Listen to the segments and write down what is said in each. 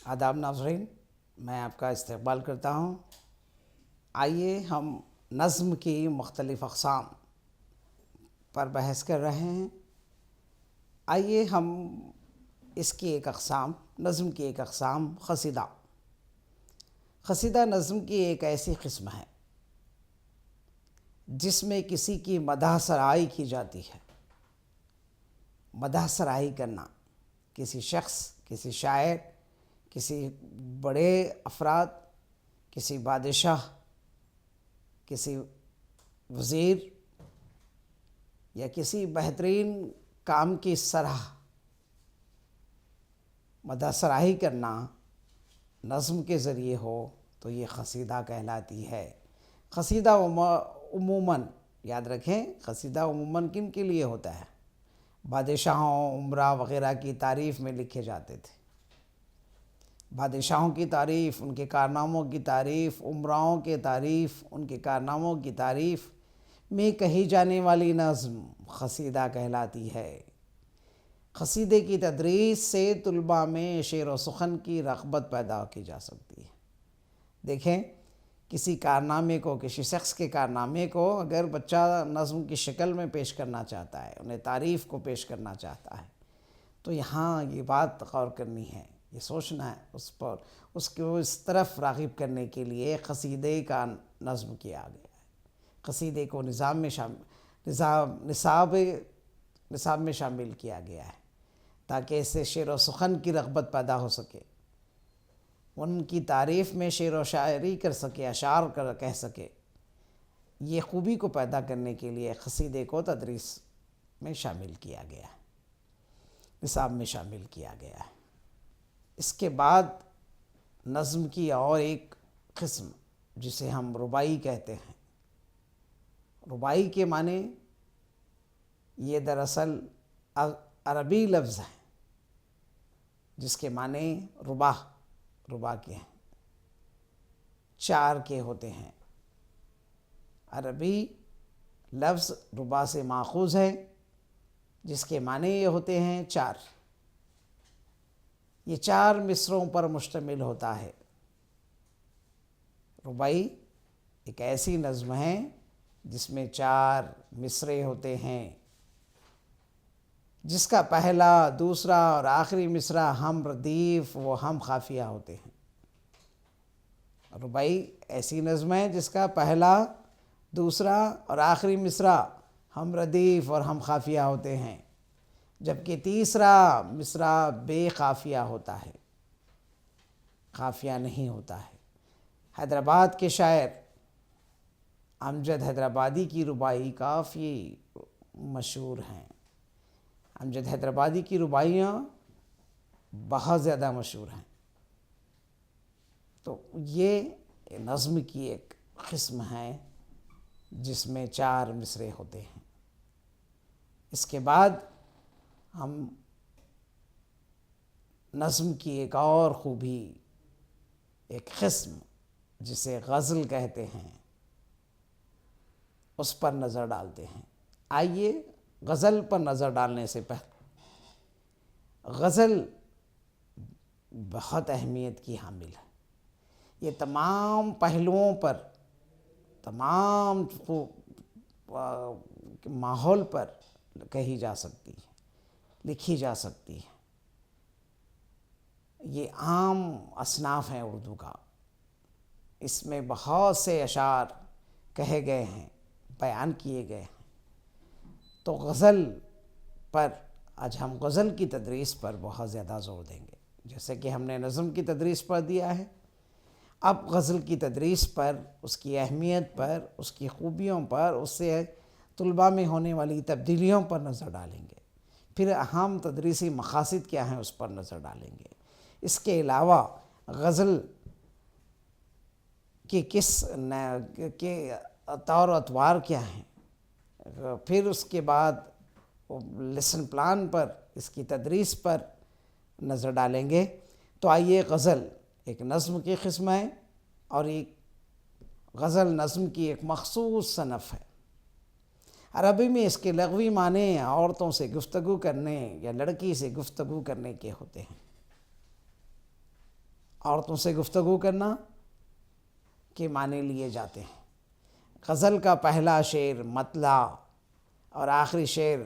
آداب ناظرین، میں آپ کا استقبال کرتا ہوں۔ آئیے ہم نظم کی مختلف اقسام پر بحث کر رہے ہیں۔ آئیے ہم اس کی ایک اقسام، نظم کی ایک اقسام قصیدہ نظم کی ایک ایسی قسم ہے جس میں کسی کی مدح سرائی کی جاتی ہے۔ مدح سرائی کرنا، کسی شخص، کسی شاعر، کسی بڑے افراد، کسی بادشاہ، کسی وزیر یا کسی بہترین کام کی سراہ مدح سرائی کرنا نظم کے ذریعے ہو تو یہ قصیدہ کہلاتی ہے۔ قصیدہ عموماً یاد رکھیں، قصیدہ عموماً کن کے لیے ہوتا ہے؟ بادشاہوں، امراء وغیرہ کی تعریف میں لکھے جاتے تھے۔ بادشاہوں کی تعریف، ان کے کارناموں کی تعریف، امراؤں کی تعریف، ان کے کارناموں کی تعریف میں کہی جانے والی نظم قصیدہ کہلاتی ہے۔ قصیدے کی تدریس سے طلباء میں شعر و سخن کی رغبت پیدا کی جا سکتی ہے۔ دیکھیں، کسی کارنامے کو، کسی شخص کے کارنامے کو اگر بچہ نظم کی شکل میں پیش کرنا چاہتا ہے، انہیں تعریف کو پیش کرنا چاہتا ہے، تو یہاں یہ بات غور کرنی ہے، یہ سوچنا ہے، اس کو اس طرف راغب کرنے کے لیے قصیدے کا نظم کیا گیا ہے۔ قصیدے کو نصاب میں شامل کیا گیا ہے تاکہ اس سے شعر و سخن کی رغبت پیدا ہو سکے، ان کی تعریف میں شعر و شاعری کر سکے، اشعار کہہ سکے۔ یہ خوبی کو پیدا کرنے کے لیے قصیدے کو تدریس میں شامل کیا گیا ہے، نصاب میں شامل کیا گیا ہے۔ اس کے بعد نظم کی اور ایک قسم جسے ہم رباعی کہتے ہیں۔ رباعی کے معنی یہ دراصل عربی لفظ ہے جس کے معنی رباع کے ہیں، چار کے ہوتے ہیں۔ عربی لفظ رباع سے ماخوذ ہے جس کے معنی یہ ہوتے ہیں چار۔ یہ چار مصرعوں پر مشتمل ہوتا ہے۔ رباعی ایک ایسی نظم ہے جس میں چار مصرعے ہوتے ہیں، جس کا پہلا، دوسرا اور آخری مصرع ہم ردیف و ہم قافیہ ہوتے ہیں۔ رباعی ایسی نظم ہے جس کا پہلا، دوسرا اور آخری مصرع ہم ردیف اور ہم قافیہ ہوتے ہیں، جبکہ تیسرا مصرع بے قافیہ ہوتا ہے، قافیہ نہیں ہوتا ہے۔ حیدرآباد کے شاعر امجد حیدرآبادی کی رباعی کافی مشہور ہیں۔ امجد حیدرآبادی کی رباعیاں بہت زیادہ مشہور ہیں۔ تو یہ نظم کی ایک قسم ہے جس میں چار مصرعے ہوتے ہیں۔ اس کے بعد ہم نظم کی ایک اور خوبی، ایک قسم جسے غزل کہتے ہیں، اس پر نظر ڈالتے ہیں۔ آئیے غزل پر نظر ڈالنے سے پہلے، غزل بہت اہمیت کی حامل ہے۔ یہ تمام پہلوؤں پر، تمام ماحول پر کہی جا سکتی ہے، لکھی جا سکتی ہے۔ یہ عام اصناف ہیں اردو کا، اس میں بہت سے اشعار کہے گئے ہیں، بیان کیے گئے ہیں۔ تو غزل پر آج ہم غزل کی تدریس پر بہت زیادہ زور دیں گے، جیسے کہ ہم نے نظم کی تدریس پر دیا ہے۔ اب غزل کی تدریس پر، اس کی اہمیت پر، اس کی خوبیوں پر، اس سے طلباء میں ہونے والی تبدیلیوں پر نظر ڈالیں گے۔ پھر اہم تدریسی مقاصد کیا ہیں اس پر نظر ڈالیں گے۔ اس کے علاوہ غزل کے طور و اطوار کیا ہیں، پھر اس کے بعد لیسن پلان پر، اس کی تدریس پر نظر ڈالیں گے۔ تو آئیے، غزل ایک نظم کی قسم ہے اور ایک غزل نظم کی ایک مخصوص صنف ہے۔ عربی میں اس کے لغوی معنی عورتوں سے گفتگو کرنے یا لڑکی سے گفتگو کرنے کے ہوتے ہیں۔ عورتوں سے گفتگو کرنا کے معنی لیے جاتے ہیں۔ غزل کا پہلا شعر مطلع اور آخری شعر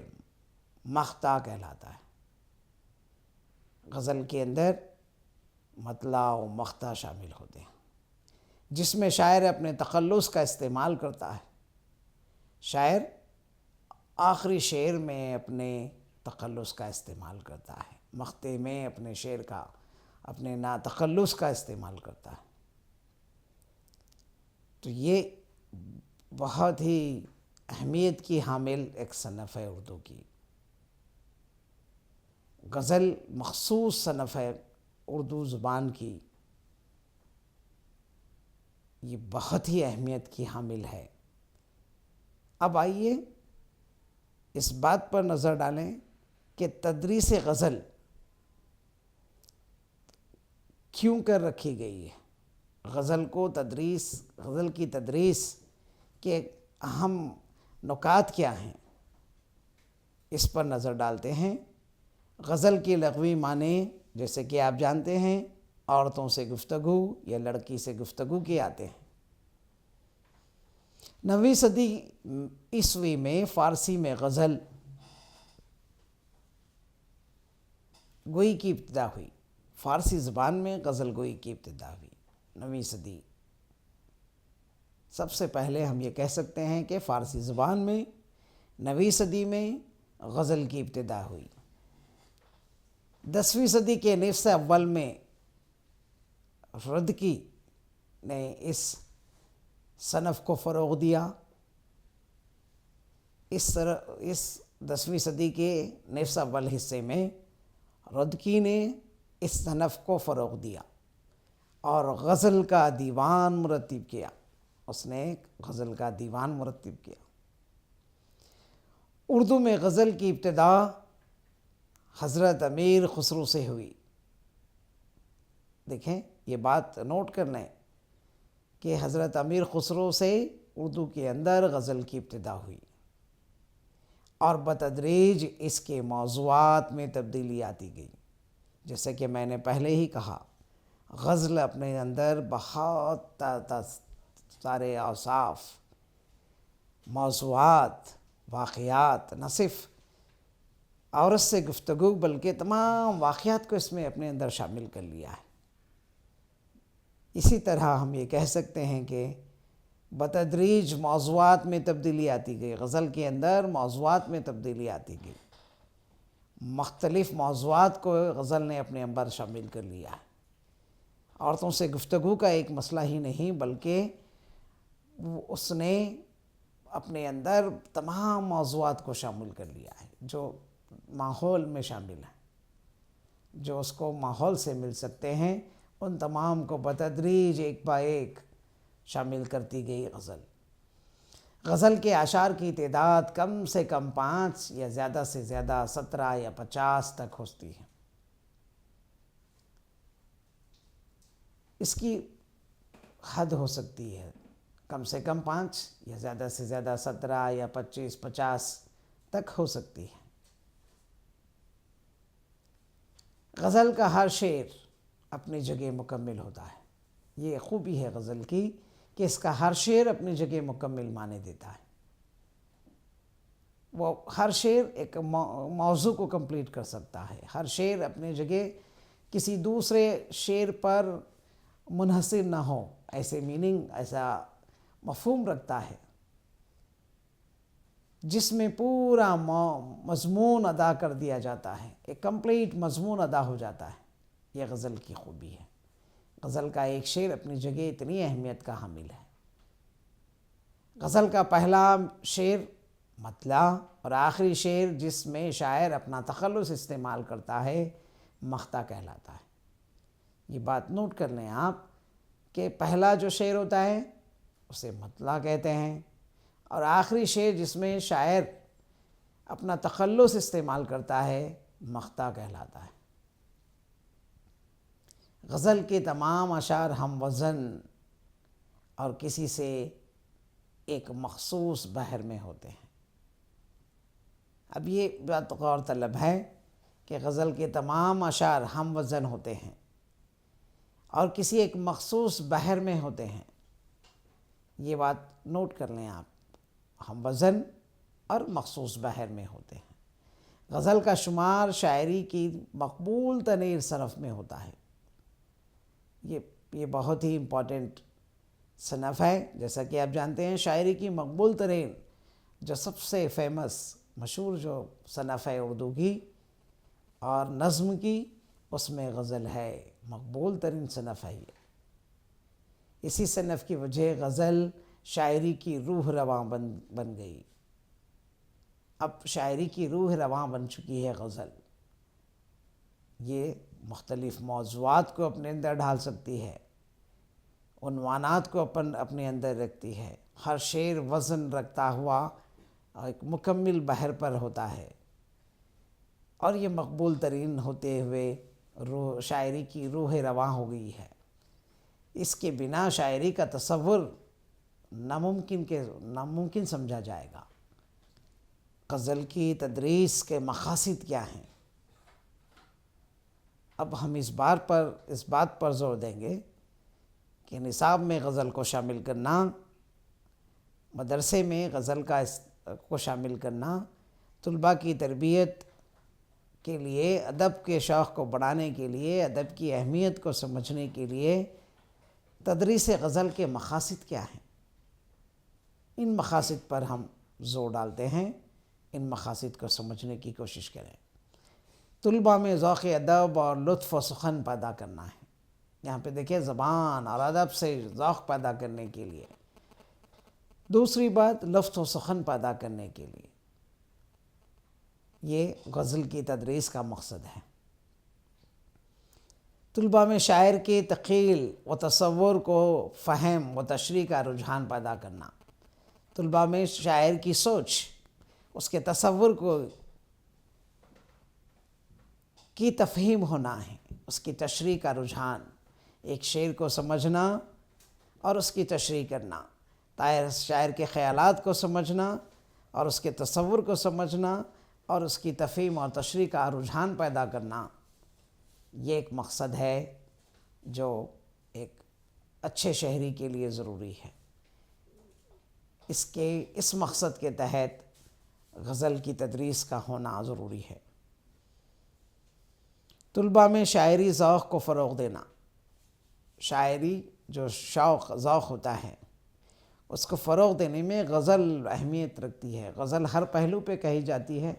مقطع کہلاتا ہے۔ غزل کے اندر مطلع و مقطع شامل ہوتے ہیں، جس میں شاعر اپنے تخلص کا استعمال کرتا ہے۔ شاعر آخری شعر میں اپنے تخلص کا استعمال کرتا ہے، مقطع میں اپنے شعر کا، اپنے تخلص کا استعمال کرتا ہے۔ تو یہ بہت ہی اہمیت کی حامل ایک صنف ہے اردو کی۔ غزل مخصوص صنف ہے اردو زبان کی، یہ بہت ہی اہمیت کی حامل ہے۔ اب آئیے اس بات پر نظر ڈالیں کہ تدریس غزل کیوں کر رکھی گئی ہے۔ غزل کی تدریس کے اہم نکات کیا ہیں، اس پر نظر ڈالتے ہیں۔ غزل کی لغوی معنی جیسے کہ آپ جانتے ہیں، عورتوں سے گفتگو یا لڑکی سے گفتگو کے آتے ہیں۔ 9ویں صدی عیسوی میں فارسی میں غزل گوئی کی ابتدا ہوئی، فارسی زبان میں غزل گوئی کی ابتدا ہوئی 9ویں صدی۔ سب سے پہلے ہم یہ کہہ سکتے ہیں کہ فارسی زبان میں 9ویں صدی میں غزل کی ابتدا ہوئی۔ 10ویں صدی کے نصف اول میں ردکی نے اس صنف کو فروغ دیا۔ اس 10ویں صدی کے نصف اول حصے میں ردکی نے اس صنف کو فروغ دیا اور غزل کا دیوان مرتب کیا۔ اس نے غزل کا دیوان مرتب کیا۔ اردو میں غزل کی ابتدا حضرت امیر خسرو سے ہوئی۔ دیکھیں، یہ بات نوٹ کر لیں کہ حضرت امیر خسرو سے اردو کے اندر غزل کی ابتدا ہوئی، اور بتدریج اس کے موضوعات میں تبدیلی آتی گئی۔ جیسے کہ میں نے پہلے ہی کہا، غزل اپنے اندر بہت سارے اوصاف، موضوعات، واقعات، نہ صرف عورت سے گفتگو بلکہ تمام واقعات کو اس میں اپنے اندر شامل کر لیا ہے۔ اسی طرح ہم یہ کہہ سکتے ہیں کہ بتدریج موضوعات میں تبدیلی آتی گئی، غزل کے اندر موضوعات میں تبدیلی آتی گئی، مختلف موضوعات کو غزل نے اپنے اندر شامل کر لیا ہے۔ عورتوں سے گفتگو کا ایک مسئلہ ہی نہیں، بلکہ اس نے اپنے اندر تمام موضوعات کو شامل کر لیا ہے جو ماحول میں شامل ہیں، جو اس کو ماحول سے مل سکتے ہیں، ان تمام کو بتدریج ایک با ایک شامل کرتی گئی غزل۔ غزل کے اشعار کی تعداد کم سے کم 5 یا زیادہ سے زیادہ 17 یا 50 تک ہوتی ہے۔ اس کی حد ہو سکتی ہے کم سے کم 5 یا زیادہ سے زیادہ 17 یا 25 50 تک ہو سکتی ہے۔ غزل کا ہر شعر اپنی جگہ مکمل ہوتا ہے۔ یہ خوبی ہے غزل کی کہ اس کا ہر شعر اپنی جگہ مکمل معنی دیتا ہے۔ وہ ہر شعر ایک موضوع کو کمپلیٹ کر سکتا ہے۔ ہر شعر اپنی جگہ کسی دوسرے شعر پر منحصر نہ ہو، ایسے میننگ، ایسا مفہوم رکھتا ہے جس میں پورا مضمون ادا کر دیا جاتا ہے، ایک کمپلیٹ مضمون ادا ہو جاتا ہے۔ یہ غزل کی خوبی ہے۔ غزل کا ایک شعر اپنی جگہ اتنی اہمیت کا حامل ہے۔ غزل کا پہلا شعر مطلع اور آخری شعر جس میں شاعر اپنا تخلص استعمال کرتا ہے مقطع کہلاتا ہے۔ یہ بات نوٹ کر لیں آپ کہ پہلا جو شعر ہوتا ہے اسے مطلع کہتے ہیں، اور آخری شعر جس میں شاعر اپنا تخلص استعمال کرتا ہے مقطع کہلاتا ہے۔ غزل کے تمام اشعار ہم وزن اور کسی سے ایک مخصوص بحر میں ہوتے ہیں۔ اب یہ بات غور طلب ہے کہ غزل کے تمام اشعار ہم وزن ہوتے ہیں، اور کسی ایک مخصوص بحر میں ہوتے ہیں. یہ بات نوٹ کر لیں آپ، ہم وزن اور مخصوص بحر میں ہوتے ہیں. غزل کا شمار شاعری کی مقبول ترین صنف میں ہوتا ہے. یہ بہت ہی امپورٹنٹ صنف ہے. جیسا کہ آپ جانتے ہیں شاعری کی مقبول ترین جو سب سے فیمس مشہور جو صنف ہے اردو کی اور نظم کی، اس میں غزل ہے. مقبول ترین صنف ہے یہ. اسی صنف کی وجہ غزل شاعری کی روح رواں بن گئی. اب شاعری کی روح رواں بن چکی ہے غزل. یہ مختلف موضوعات کو اپنے اندر ڈھال سکتی ہے، عنوانات کو اپنے اندر رکھتی ہے. ہر شعر وزن رکھتا ہوا ایک مکمل بحر پر ہوتا ہے، اور یہ مقبول ترین ہوتے ہوئے شاعری کی روح رواں ہو گئی ہے. اس کے بنا شاعری کا تصور ناممکن سمجھا جائے گا. غزل کی تدریس کے مقاصد کیا ہیں؟ اب ہم اس بات پر زور دیں گے کہ نصاب میں غزل کو شامل کرنا، مدرسے میں غزل کو شامل کرنا، طلباء کی تربیت کے لیے، ادب کے شوق کو بڑھانے کے لیے، ادب کی اہمیت کو سمجھنے کے لیے تدریس غزل کے مقاصد کیا ہیں؟ ان مقاصد پر ہم زور ڈالتے ہیں. ان مقاصد کو سمجھنے کی کوشش کریں. طلباء میں ذوق ادب اور لطف و سخن پیدا کرنا ہے. یہاں پہ دیکھیں زبان اور ادب سے ذوق پیدا کرنے کے لیے. دوسری بات لطف و سخن پیدا کرنے کے لیے. یہ غزل کی تدریس کا مقصد ہے. طلباء میں شاعر کے تخیل و تصور کو فہم و تشریح کا رجحان پیدا کرنا. طلباء میں شاعر کی سوچ، اس کے تصور کی تفہیم ہونا ہے، اس کی تشریح کا رجحان. ایک شعر کو سمجھنا اور اس کی تشریح کرنا، شاعر کے خیالات کو سمجھنا اور اس کے تصور کو سمجھنا اور اس کی تفہیم اور تشریح کا رجحان پیدا کرنا، یہ ایک مقصد ہے جو ایک اچھے شاعری کے لیے ضروری ہے. اس مقصد کے تحت غزل کی تدریس کا ہونا ضروری ہے. طلباء میں شاعری ذوق کو فروغ دینا. شاعری جو ذوق ہوتا ہے اس کو فروغ دینے میں غزل اہمیت رکھتی ہے. غزل ہر پہلو پہ کہی جاتی ہے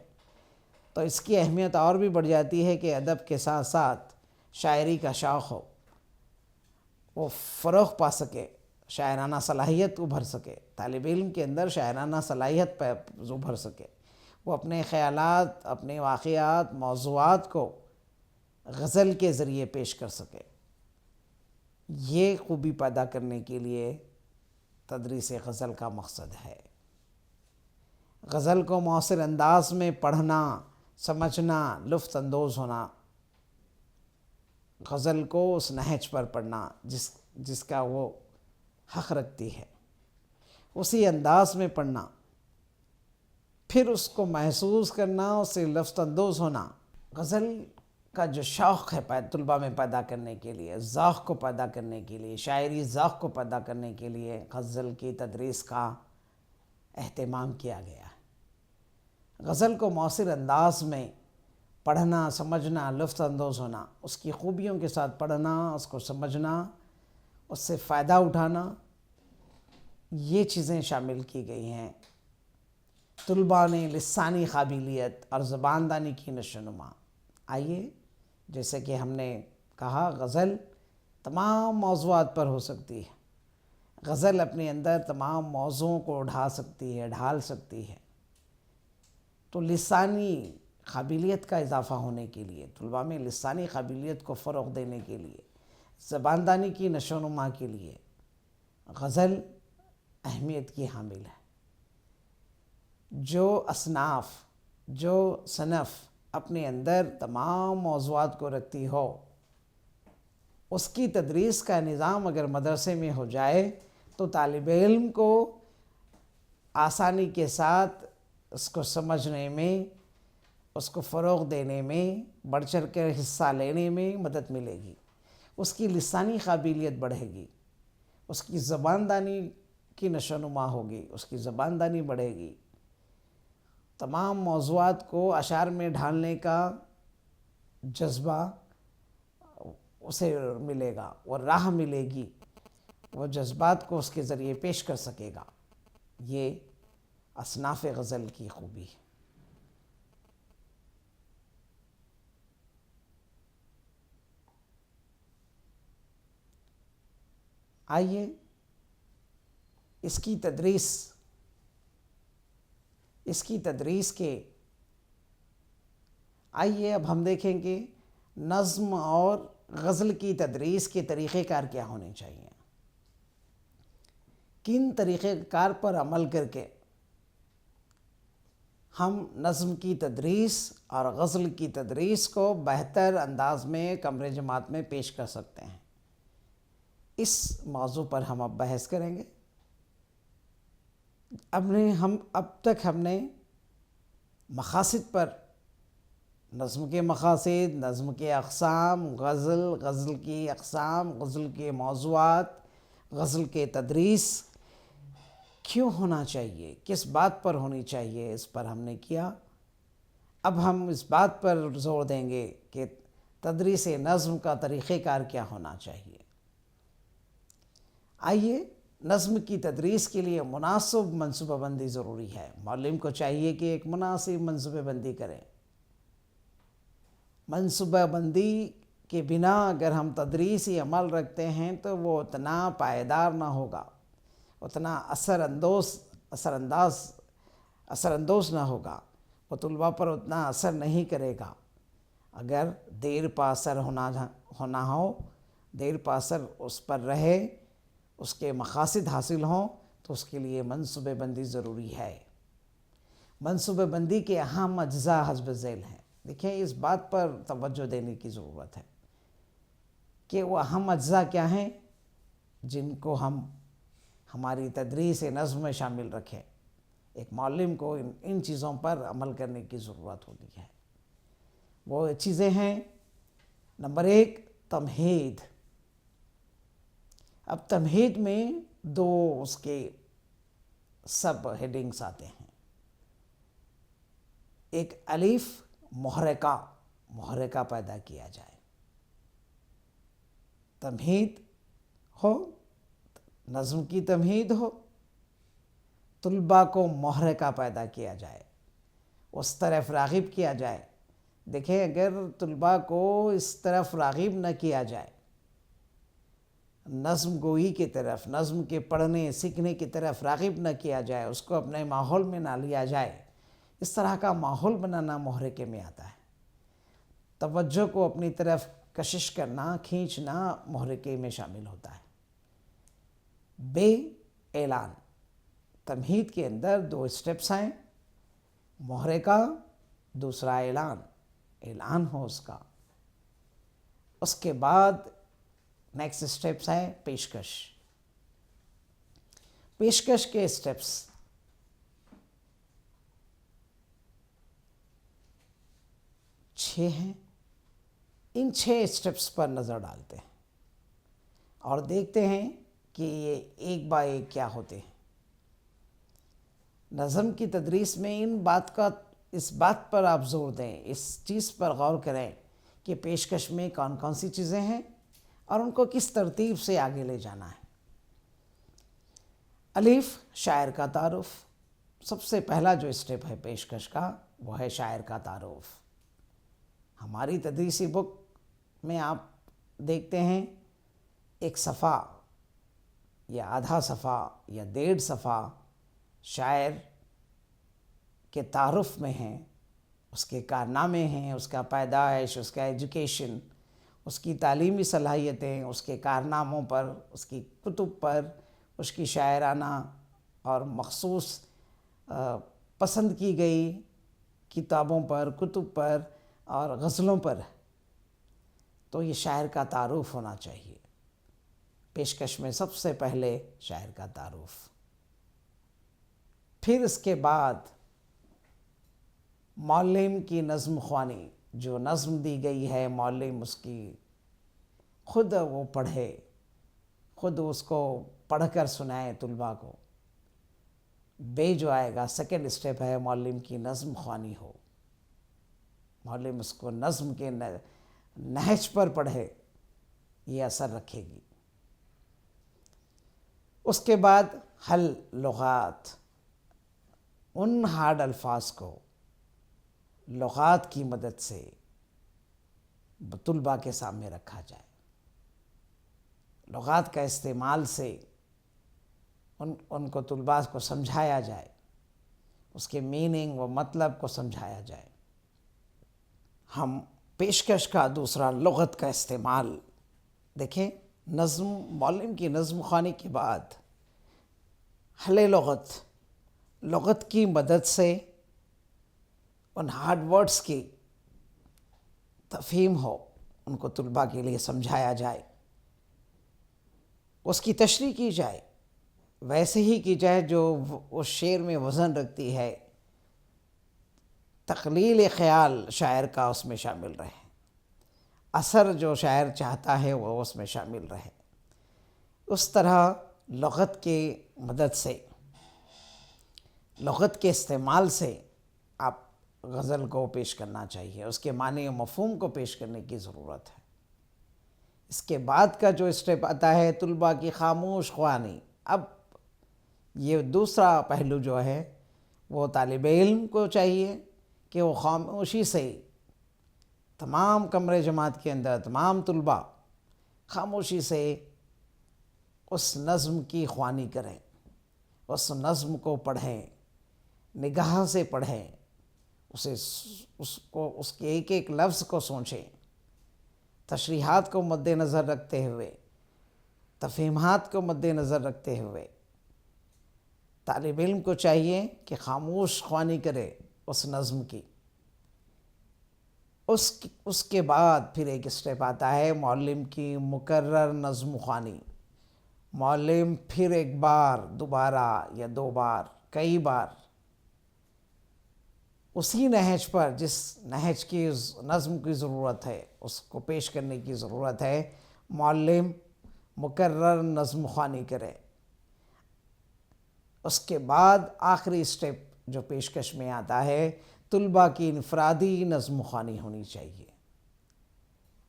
تو اس کی اہمیت اور بھی بڑھ جاتی ہے کہ ادب کے ساتھ ساتھ شاعری کا شوق ہو، وہ فروغ پا سکے، شاعرانہ صلاحیت ابھر سکے، طالب علم کے اندر شاعرانہ صلاحیت پہ ابھر سکے، وہ اپنے خیالات، اپنے واقعات، موضوعات کو غزل کے ذریعے پیش کر سکے. یہ خوبی پیدا کرنے کے لیے تدریس غزل کا مقصد ہے. غزل کو مؤثر انداز میں پڑھنا، سمجھنا، لطف اندوز ہونا. غزل کو اس نہج پر پڑھنا جس کا وہ حق رکھتی ہے، اسی انداز میں پڑھنا، پھر اس کو محسوس کرنا، اس سے لطف اندوز ہونا. غزل کا جو شوق ہے طلباء میں پیدا کرنے کے لیے، ذوق کو پیدا کرنے کے لیے، شاعری ذوق کو پیدا کرنے کے لیے غزل کی تدریس کا اہتمام کیا گیا ہے. غزل کو مؤثر انداز میں پڑھنا، سمجھنا، لطف اندوز ہونا، اس کی خوبیوں کے ساتھ پڑھنا، اس کو سمجھنا، اس سے فائدہ اٹھانا، یہ چیزیں شامل کی گئی ہیں. طلباء نے لسانی قابلیت اور زباندانی کی نشوونما. آئیے، جیسے کہ ہم نے کہا غزل تمام موضوعات پر ہو سکتی ہے. غزل اپنے اندر تمام موضوعوں کو ڈھال سکتی ہے. تو لسانی قابلیت کا اضافہ ہونے کے لیے، طلباء میں لسانی قابلیت کو فروغ دینے کے لیے، زباندانی کی نشوونما کے لیے غزل اہمیت کی حامل ہے. جو صنف اپنے اندر تمام موضوعات کو رکھتی ہو، اس کی تدریس کا نظام اگر مدرسے میں ہو جائے تو طالب علم کو آسانی کے ساتھ اس کو سمجھنے میں، اس کو فروغ دینے میں، بڑھ چڑھ کر حصہ لینے میں مدد ملے گی. اس کی لسانی قابلیت بڑھے گی، اس کی زباندانی کی نشو و نما ہوگی، اس کی زباندانی بڑھے گی، تمام موضوعات کو اشعار میں ڈھالنے کا جذبہ اسے ملے گا، وہ راہ ملے گی، وہ جذبات کو اس کے ذریعے پیش کر سکے گا۔ یہ اصناف غزل کی خوبی ہے۔ آئیے اس کی تدریس کے آئیے اب ہم دیکھیں کہ نظم اور غزل کی تدریس کے طریقہ کار کیا ہونے چاہیے، کن طریقہ کار پر عمل کر کے ہم نظم کی تدریس اور غزل کی تدریس کو بہتر انداز میں کمرے جماعت میں پیش کر سکتے ہیں۔ اس موضوع پر ہم اب بحث کریں گے۔ اب تک ہم نے مقاصد پر، نظم کے مقاصد، نظم کے اقسام، غزل کی اقسام، غزل کے موضوعات، غزل کے تدریس کیوں ہونا چاہیے، کس بات پر ہونی چاہیے، اس پر ہم نے کیا۔ اب ہم اس بات پر زور دیں گے کہ تدریس نظم کا طریقہ کار کیا ہونا چاہیے۔ آئیے نظم کی تدریس کے لیے مناسب منصوبہ بندی ضروری ہے۔ معلم کو چاہیے کہ ایک مناسب منصوبہ بندی کریں۔ منصوبہ بندی کے بنا اگر ہم تدریسی عمل رکھتے ہیں تو وہ اتنا پائیدار نہ ہوگا، اتنا اثر انداز نہ ہوگا، وہ طلباء پر اتنا اثر نہیں کرے گا۔ اگر دیر پا اثر ہونا ہو، دیر پا اثر اس پر رہے، اس کے مقاصد حاصل ہوں، تو اس کے لیے منصوبہ بندی ضروری ہے۔ منصوبہ بندی کے اہم اجزاء حسب ذیل ہیں۔ دیکھیں اس بات پر توجہ دینے کی ضرورت ہے کہ وہ اہم اجزاء کیا ہیں جن کو ہم ہماری تدریس نظم میں شامل رکھیں۔ ایک معلم کو ان چیزوں پر عمل کرنے کی ضرورت ہوتی ہے۔ وہ چیزیں ہیں، نمبر 1 تمہید۔ اب تمہید میں 2 اس کے سب ہیڈنگز آتے ہیں۔ ایک الف محرکہ پیدا کیا جائے، تمہید ہو، نظم کی تمہید ہو، طلباء کو محرکہ پیدا کیا جائے، اس طرف راغب کیا جائے۔ دیکھیں اگر طلباء کو اس طرف راغب نہ کیا جائے، نظم گوئی کی طرف، نظم کے پڑھنے سیکھنے کی طرف راغب نہ کیا جائے، اس کو اپنے ماحول میں نہ لیا جائے، اس طرح کا ماحول بنانا محرکے میں آتا ہے۔ توجہ کو اپنی طرف کشش کرنا، کھینچنا محرکے میں شامل ہوتا ہے۔ بے اعلان، تمہید کے اندر 2 اسٹیپس ہیں، محرکہ، دوسرا اعلان ہو اس کا۔ اس کے بعد نیکسٹ اسٹیپس ہیں پیشکش کے اسٹیپس۔ ہیں، ان 6 اسٹیپس پر نظر ڈالتے ہیں اور دیکھتے ہیں کہ یہ ایک با ایک کیا ہوتے ہیں۔ نظم کی تدریس میں اس بات پر آپ زور دیں، اس چیز پر غور کریں کہ پیشکش میں کون کون سی چیزیں ہیں اور ان کو کس ترتیب سے آگے لے جانا ہے۔ الف، شاعر کا تعارف۔ سب سے پہلا جو اسٹیپ ہے پیشکش کا وہ ہے شاعر کا تعارف۔ ہماری تدریسی بک میں آپ دیکھتے ہیں ایک صفحہ یا آدھا صفحہ یا 1.5 صفحہ شاعر کے تعارف میں ہیں، اس کے کارنامے ہیں، اس کا پیدائش، اس کا ایجوکیشن، اس کی تعلیمی صلاحیتیں، اس کے کارناموں پر، اس کی کتب پر، اس کی شاعرانہ اور مخصوص پسند کی گئی کتابوں پر، کتب پر اور غزلوں پر۔ تو یہ شاعر کا تعارف ہونا چاہیے۔ پیشکش میں سب سے پہلے شاعر کا تعارف، پھر اس کے بعد معلم کی نظم خوانی، جو نظم دی گئی ہے معلم اس کی خود وہ پڑھے، خود اس کو پڑھ کر سنائے طلباء کو۔ جو آئے گا سیکنڈ اسٹیپ ہے معلم کی نظم خوانی ہو، معلم اس کو نظم کے نہج پر پڑھے، یہ اثر رکھے گی۔ اس کے بعد حل لغات، ان ہارڈ الفاظ کو لغات کی مدد سے طلباء کے سامنے رکھا جائے، لغات کا استعمال سے ان کو طلباء کو سمجھایا جائے، اس کے میننگ و مطلب کو سمجھایا جائے۔ ہم پیشکش کا دوسرا لغت کا استعمال دیکھیں، نظم، معلم کی نظم خوانی کے بعد حل لغت کی مدد سے ان ہارڈ ورڈز کی تفہیم ہو، ان کو طلباء کے لیے سمجھایا جائے، اس کی تشریح کی جائے، ویسے ہی کی جائے جو اس شعر میں وزن رکھتی ہے، تخلیل خیال شاعر کا اس میں شامل رہے، اثر جو شاعر چاہتا ہے وہ اس میں شامل رہے۔ اس طرح لغت کے مدد سے، لغت کے استعمال سے آپ غزل کو پیش کرنا چاہیے، اس کے معنی و مفہوم کو پیش کرنے کی ضرورت ہے۔ اس کے بعد کا جو اسٹیپ آتا ہے طلباء کی خاموش خوانی۔ اب یہ دوسرا پہلو جو ہے وہ طالب علم کو چاہیے کہ وہ خاموشی سے، تمام کمرے جماعت کے اندر تمام طلباء خاموشی سے اس نظم کی خوانی کریں، اس نظم کو پڑھیں، نگاہ سے پڑھیں، اس کے ایک ایک لفظ کو سوچیں، تشریحات کو مد نظر رکھتے ہوئے، تفہیمات کو مد نظر رکھتے ہوئے طالب علم کو چاہیے کہ خاموش خوانی کرے اس نظم کی۔ اس کے بعد پھر ایک اسٹیپ آتا ہے معلم کی مکرر نظم خوانی۔ معلم پھر ایک بار، دوبارہ یا دو بار، کئی بار اسی نہج پر، جس نہج کی نظم کی ضرورت ہے اس کو پیش کرنے کی ضرورت ہے، معلم مکرر نظم خوانی کرے۔ اس کے بعد آخری اسٹیپ جو پیشکش میں آتا ہے، طلباء کی انفرادی نظم خوانی ہونی چاہیے۔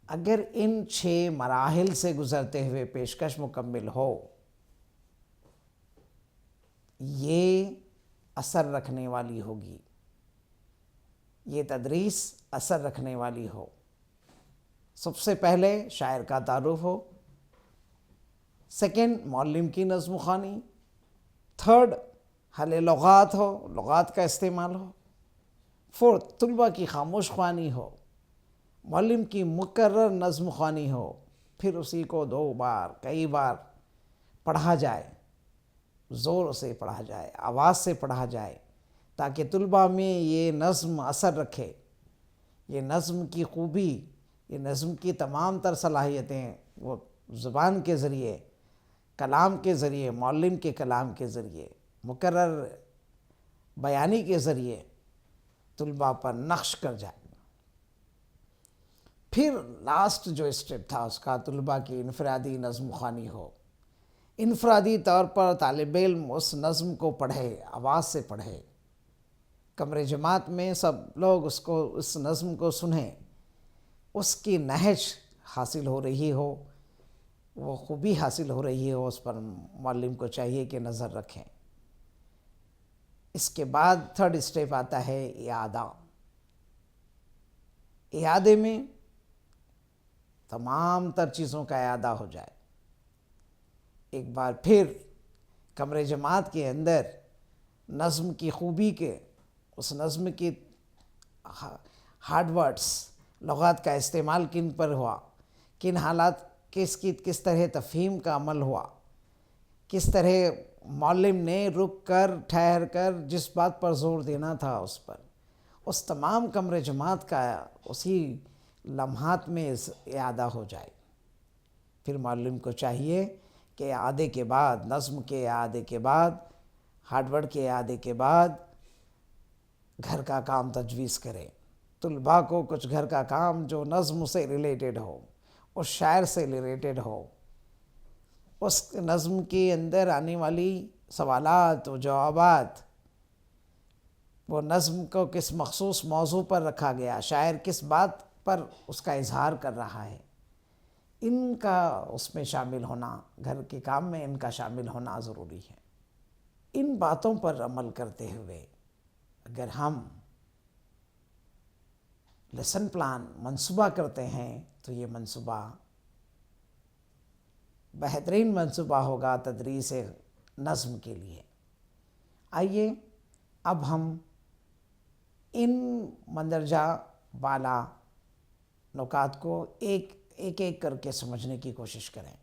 اگر ان 6 مراحل سے گزرتے ہوئے پیشکش مکمل ہو، یہ اثر رکھنے والی ہوگی، یہ تدریس اثر رکھنے والی ہو۔ سب سے پہلے شاعر کا تعارف ہو، سیکنڈ معلم کی نظم خوانی، تھرڈ حل لغات ہو، لغات کا استعمال ہو، فورتھ طلباء کی خاموش خوانی ہو، معلم کی مکرر نظم خوانی ہو، پھر اسی کو 2 بار، کئی بار پڑھا جائے، زور سے پڑھا جائے، آواز سے پڑھا جائے، تاکہ طلباء میں یہ نظم اثر رکھے، یہ نظم کی خوبی، یہ نظم کی تمام تر صلاحیتیں وہ زبان کے ذریعے، کلام کے ذریعے، معلم کے کلام کے ذریعے، مکرر بیانی کے ذریعے طلباء پر نقش کر جائے۔ پھر لاسٹ جو اسٹیپ تھا اس کا، طلباء کی انفرادی نظم خوانی ہو۔ انفرادی طور پر طالب علم اس نظم کو پڑھے، آواز سے پڑھے، کمرے جماعت میں سب لوگ اس نظم کو سنیں، اس کی نہج حاصل ہو رہی ہو، وہ خوبی حاصل ہو رہی ہو، اس پر معلم کو چاہیے کہ نظر رکھیں۔ اس کے بعد تھرڈ اسٹیپ آتا ہے اعادہ۔ اعادے میں تمام تر چیزوں کا اعادہ ہو جائے، ایک بار پھر کمرے جماعت کے اندر نظم کی خوبی کے، اس نظم کی ہارڈ ورڈز، لغات کا استعمال کن پر ہوا، کن حالات کس طرح تفہیم کا عمل ہوا، کس طرح معلم نے رک کر، ٹھہر کر جس بات پر زور دینا تھا اس پر، اس تمام کمرے جماعت کا اسی لمحات میں اعادہ ہو جائے۔ پھر معلم کو چاہیے کہ اعادے کے بعد، نظم کے اعادے کے بعد، ہارڈ ورڈ کے اعادے کے بعد گھر کا کام تجویز کرے، طلباء کو کچھ گھر کا کام جو نظم سے ریلیٹڈ ہو اس شاعر سے ریلیٹڈ ہو، اس نظم کے اندر آنے والی سوالات و جوابات، وہ نظم کو کس مخصوص موضوع پر رکھا گیا، شاعر کس بات پر اس کا اظہار کر رہا ہے، ان کا اس میں شامل ہونا، گھر کے کام میں ان کا شامل ہونا ضروری ہے۔ ان باتوں پر عمل کرتے ہوئے اگر ہم لیسن پلان منصوبہ کرتے ہیں تو یہ منصوبہ بہترین منصوبہ ہوگا تدریس نظم کے لیے۔ آئیے اب ہم ان مندرجہ بالا نکات کو ایک ایک کر کے سمجھنے کی کوشش کریں۔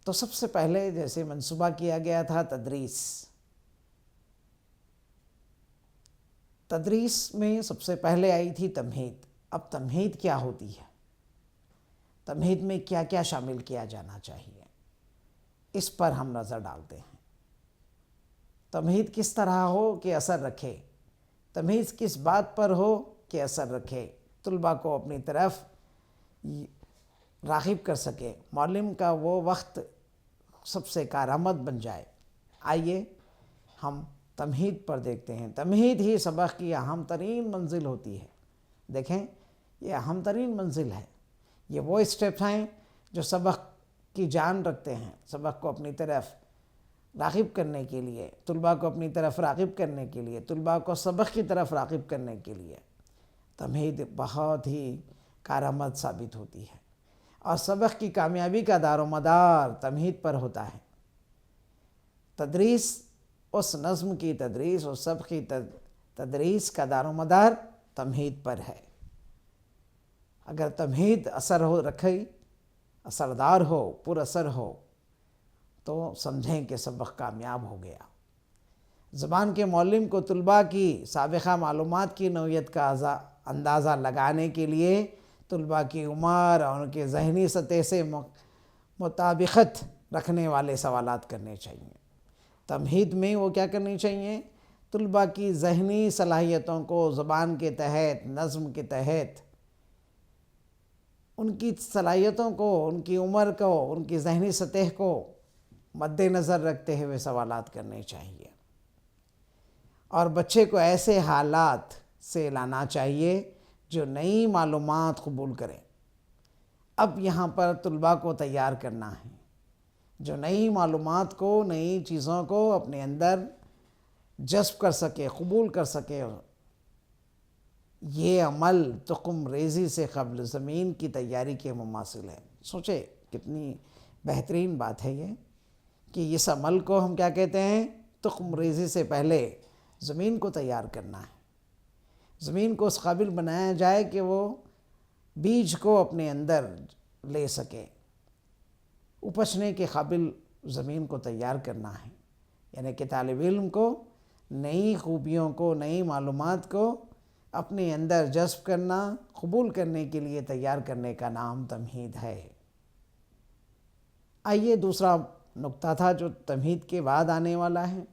تو سب سے پہلے جیسے منصوبہ کیا گیا تھا تدریس میں سب سے پہلے آئی تھی تمہید۔ اب تمہید کیا ہوتی ہے، تمہید میں کیا کیا شامل کیا جانا چاہیے، اس پر ہم نظر ڈالتے ہیں۔ تمہید کس طرح ہو کہ اثر رکھے، تمہید کس بات پر ہو کہ اثر رکھے، طلباء کو اپنی طرف راغب کر سکے، معلم کا وہ وقت سب سے کارآمد بن جائے۔ آئیے ہم تمہید پر دیکھتے ہیں۔ تمہید ہی سبق کی اہم ترین منزل ہوتی ہے۔ دیکھیں یہ اہم ترین منزل ہے، یہ وہ اسٹیپس ہیں جو سبق کی جان رکھتے ہیں، سبق کو اپنی طرف راغب کرنے کے لیے، طلباء کو اپنی طرف راغب کرنے کے لیے، طلباء کو سبق کی طرف راغب کرنے کے لیے تمہید بہت ہی کارآمد ثابت ہوتی ہے، اور سبق کی کامیابی کا دار و مدار تمہید پر ہوتا ہے۔ تدریس، اس نظم کی تدریس، اس سبق کی تدریس کا دار و مدار تمہید پر ہے۔ اگر تمہید اثر رکھے، اثردار ہو، پر اثر ہو، تو سمجھیں کہ سبق کامیاب ہو گیا۔ زبان کے معلم کو طلباء کی سابقہ معلومات کی نوعیت کا اندازہ لگانے کے لیے طلباء کی عمر اور ان کے ذہنی سطح سے مطابقت رکھنے والے سوالات کرنے چاہیے۔ تمہید میں وہ کیا کرنی چاہیے، طلباء کی ذہنی صلاحیتوں کو زبان کے تحت، نظم کے تحت، ان کی صلاحیتوں کو، ان کی عمر کو، ان کی ذہنی سطح کو مد نظر رکھتے ہوئے سوالات کرنے چاہیے، اور بچے کو ایسے حالات سے لانا چاہیے جو نئی معلومات قبول کریں۔ اب یہاں پر طلباء کو تیار کرنا ہے جو نئی معلومات کو، نئی چیزوں کو اپنے اندر جذب کر سکے، قبول کر سکے۔ یہ عمل تخم ریزی سے قبل زمین کی تیاری کے مماثل ہے۔ سوچے کتنی بہترین بات ہے یہ، کہ اس عمل کو ہم کیا کہتے ہیں، تخم ریزی سے پہلے زمین کو تیار کرنا ہے، زمین کو اس قابل بنایا جائے کہ وہ بیج کو اپنے اندر لے سکے، اپجنے کے قابل زمین کو تیار کرنا ہے۔ یعنی کہ طالب علم کو نئی خوبیوں کو، نئی معلومات کو اپنے اندر جذب کرنا، قبول کرنے کے لیے تیار کرنے کا نام تمہید ہے۔ آئیے دوسرا نقطہ تھا جو تمہید کے بعد آنے والا ہے،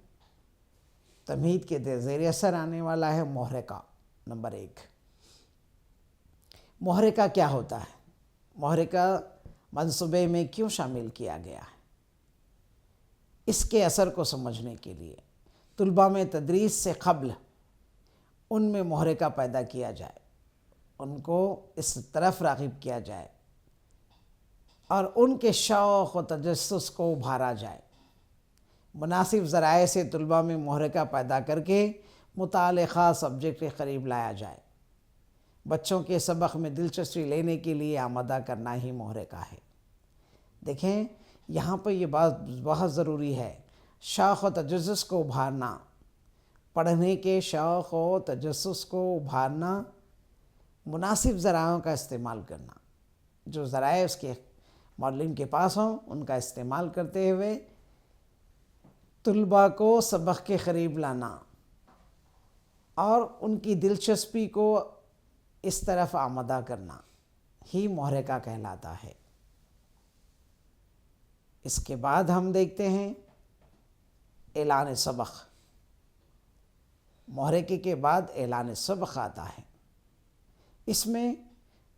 تمہید کے زیر اثر آنے والا ہے، محرکہ نمبر 1۔ محرکہ کیا ہوتا ہے، محرکہ منصوبے میں کیوں شامل کیا گیا ہے، اس کے اثر کو سمجھنے کے لیے طلباء میں تدریس سے قبل ان میں محرکہ پیدا کیا جائے، ان کو اس طرف راغب کیا جائے، اور ان کے شوق و تجسس کو ابھارا جائے۔ مناسب ذرائع سے طلباء میں محرکہ پیدا کر کے متعلقہ سبجیکٹ کے قریب لایا جائے۔ بچوں کے سبق میں دلچسپی لینے کے لیے آمادہ کرنا ہی محرکہ ہے۔ دیکھیں یہاں پہ یہ بات بہت ضروری ہے، شوق و تجسس کو ابھارنا، پڑھنے کے شوق و تجسس کو ابھارنا، مناسب ذرائع کا استعمال کرنا، جو ذرائع اس کے معلم کے پاس ہوں ان کا استعمال کرتے ہوئے طلباء کو سبق کے قریب لانا اور ان کی دلچسپی کو اس طرف آمادہ کرنا ہی محرکہ کہلاتا ہے۔ اس کے بعد ہم دیکھتے ہیں اعلان سبق۔ محرکے کے بعد اعلان سبق آتا ہے۔ اس میں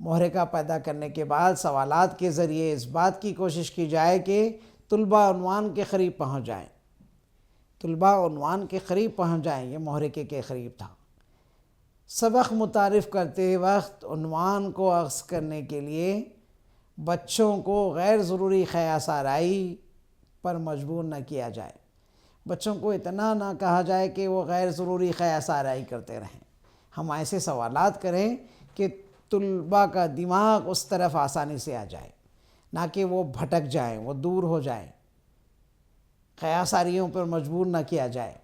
محرکہ پیدا کرنے کے بعد سوالات کے ذریعے اس بات کی کوشش کی جائے کہ طلباء عنوان کے قریب پہنچ جائیں، طلباء عنوان کے قریب پہنچ جائیں، یہ محرکے کے قریب تھا۔ سبق متعارف کرتے وقت عنوان کو اخذ کرنے کے لیے بچوں کو غیر ضروری قیاس آرائی پر مجبور نہ کیا جائے، بچوں کو اتنا نہ کہا جائے کہ وہ غیر ضروری قیاس آرائی کرتے رہیں۔ ہم ایسے سوالات کریں کہ طلباء کا دماغ اس طرف آسانی سے آ جائے، نہ کہ وہ بھٹک جائیں، وہ دور ہو جائیں، قیاس آرائیوں پر مجبور نہ کیا جائے۔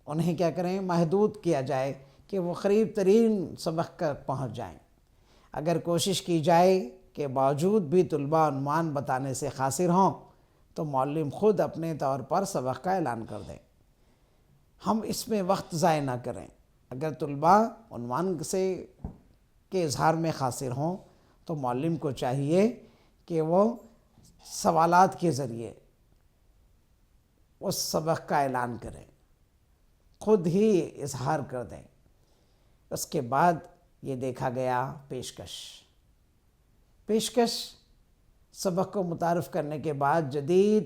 انہیں کیا کریں؟ محدود کیا جائے کہ وہ قریب ترین سبق تک پہنچ جائیں۔ اگر کوشش کی جائے کہ باوجود بھی طلباء عنوان بتانے سے قاصر ہوں تو معلم خود اپنے طور پر سبق کا اعلان کر دیں۔ ہم اس میں وقت ضائع نہ کریں۔ اگر طلباء عنوان کے اظہار میں قاصر ہوں تو معلم کو چاہیے کہ وہ سوالات کے ذریعے اس سبق کا اعلان کریں، خود ہی اظہار کر دیں۔ اس کے بعد یہ دیکھا گیا پیشکش سبق کو متعارف کرنے کے بعد جدید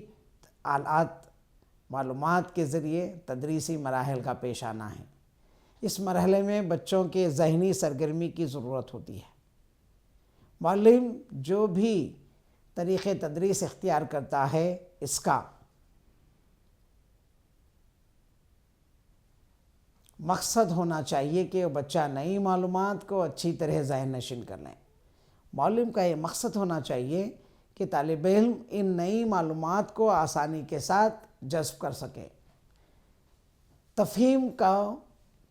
آلات معلومات کے ذریعے تدریسی مراحل کا پیش آنا ہے۔ اس مرحلے میں بچوں کے ذہنی سرگرمی کی ضرورت ہوتی ہے۔ معلم جو بھی طریقے تدریس اختیار کرتا ہے اس کا مقصد ہونا چاہیے کہ بچہ نئی معلومات کو اچھی طرح ذہن نشین کر لیں۔ معلم کا یہ مقصد ہونا چاہیے کہ طالب علم ان نئی معلومات کو آسانی کے ساتھ جذب کر سکے۔ تفہیم کا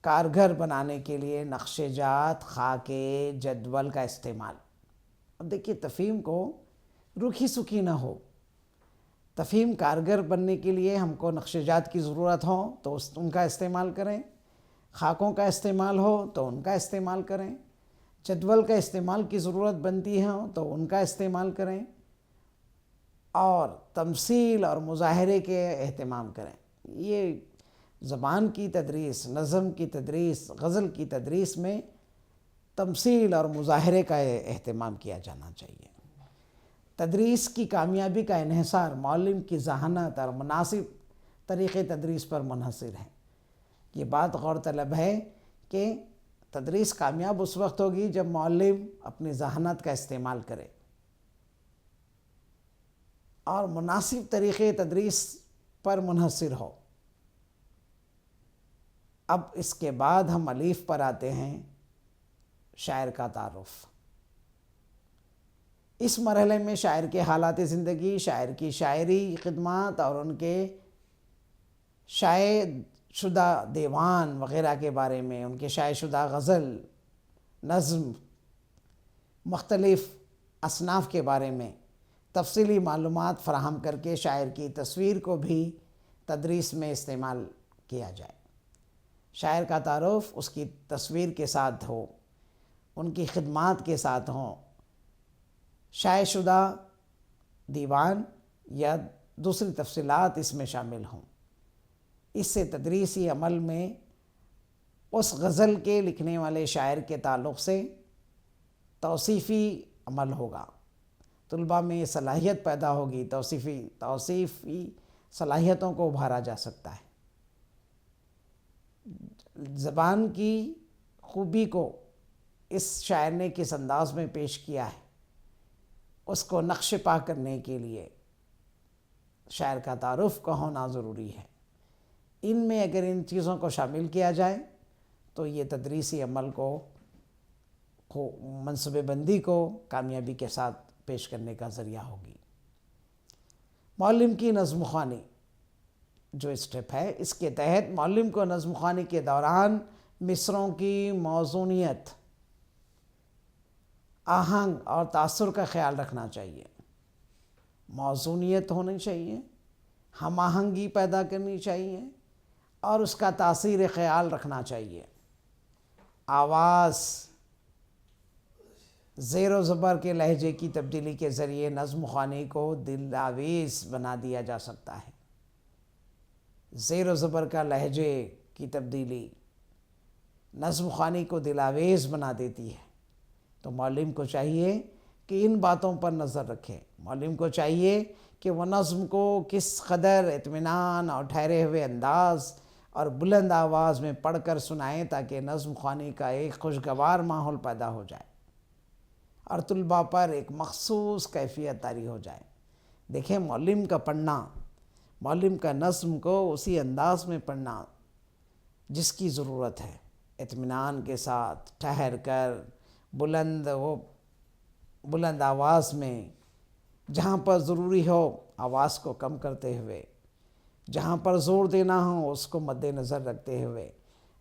کارگر بنانے کے لیے نقشے جات، خاکے، جدول کا استعمال۔ اب دیکھیے، تفہیم کو روکھی سوکھی نہ ہو۔ تفہیم کارگر بننے کے لیے ہم کو نقشے جات کی ضرورت ہو تو ان کا استعمال کریں، خاکوں کا استعمال ہو تو ان کا استعمال کریں، جدول کا استعمال کی ضرورت بنتی ہے تو ان کا استعمال کریں، اور تمثیل اور مظاہرے کے اہتمام کریں۔ یہ زبان کی تدریس، نظم کی تدریس، غزل کی تدریس میں تمثیل اور مظاہرے کا اہتمام کیا جانا چاہیے۔ تدریس کی کامیابی کا انحصار معلم کی ذہانت اور مناسب طریقے تدریس پر منحصر ہے۔ یہ بات غور طلب ہے کہ تدریس کامیاب اس وقت ہوگی جب معلم اپنی ذہانت کا استعمال کرے اور مناسب طریقے تدریس پر منحصر ہو۔ اب اس کے بعد ہم الف پر آتے ہیں، شاعر کا تعارف۔ اس مرحلے میں شاعر کے حالات زندگی، شاعر کی شاعری خدمات اور ان کے شائع شدہ دیوان وغیرہ کے بارے میں، ان کے شائع شدہ غزل، نظم، مختلف اصناف کے بارے میں تفصیلی معلومات فراہم کر کے شاعر کی تصویر کو بھی تدریس میں استعمال کیا جائے۔ شاعر کا تعارف اس کی تصویر کے ساتھ ہو، ان کی خدمات کے ساتھ ہوں، شائع شدہ دیوان یا دوسری تفصیلات اس میں شامل ہوں۔ اس سے تدریسی عمل میں اس غزل کے لکھنے والے شاعر کے تعلق سے توصیفی عمل ہوگا، طلباء میں صلاحیت پیدا ہوگی، توصیفی صلاحیتوں کو ابھارا جا سکتا ہے۔ زبان کی خوبی کو اس شاعر نے کس انداز میں پیش کیا ہے، اس کو نقش پا کرنے کے لیے شاعر کا تعارف کا ہونا ضروری ہے۔ ان میں اگر ان چیزوں کو شامل کیا جائے تو یہ تدریسی عمل کو منصوبے بندی کو کامیابی کے ساتھ پیش کرنے کا ذریعہ ہوگی۔ معلم کی نظم خوانی جو اسٹیپ ہے، اس کے تحت معلم کو نظم خوانی کے دوران مصروں کی موزونیت، آہنگ اور تاثر کا خیال رکھنا چاہیے۔ موزونیت ہونی چاہیے، ہم آہنگی پیدا کرنی چاہیے اور اس کا تاثیر خیال رکھنا چاہیے۔ آواز، زیر و زبر کے لہجے کی تبدیلی کے ذریعے نظم خوانی کو دل آویز بنا دیا جا سکتا ہے۔ زیر و زبر کا لہجے کی تبدیلی نظم خوانی کو دل آویز بنا دیتی ہے۔ تو معلم کو چاہیے کہ ان باتوں پر نظر رکھے. معلم کو چاہیے کہ وہ نظم کو کس قدر اطمینان اور ٹھہرے ہوئے انداز اور بلند آواز میں پڑھ کر سنائیں تاکہ نظم خوانی کا ایک خوشگوار ماحول پیدا ہو جائے اور طلباء پر ایک مخصوص کیفیت طاری ہو جائے. دیکھیں، معلم کا پڑھنا، معلم کا نظم کو اسی انداز میں پڑھنا جس کی ضرورت ہے، اطمینان کے ساتھ ٹھہر کر بلند آواز میں، جہاں پر ضروری ہو آواز کو کم کرتے ہوئے، جہاں پر زور دینا ہو اس کو مد نظر رکھتے ہوئے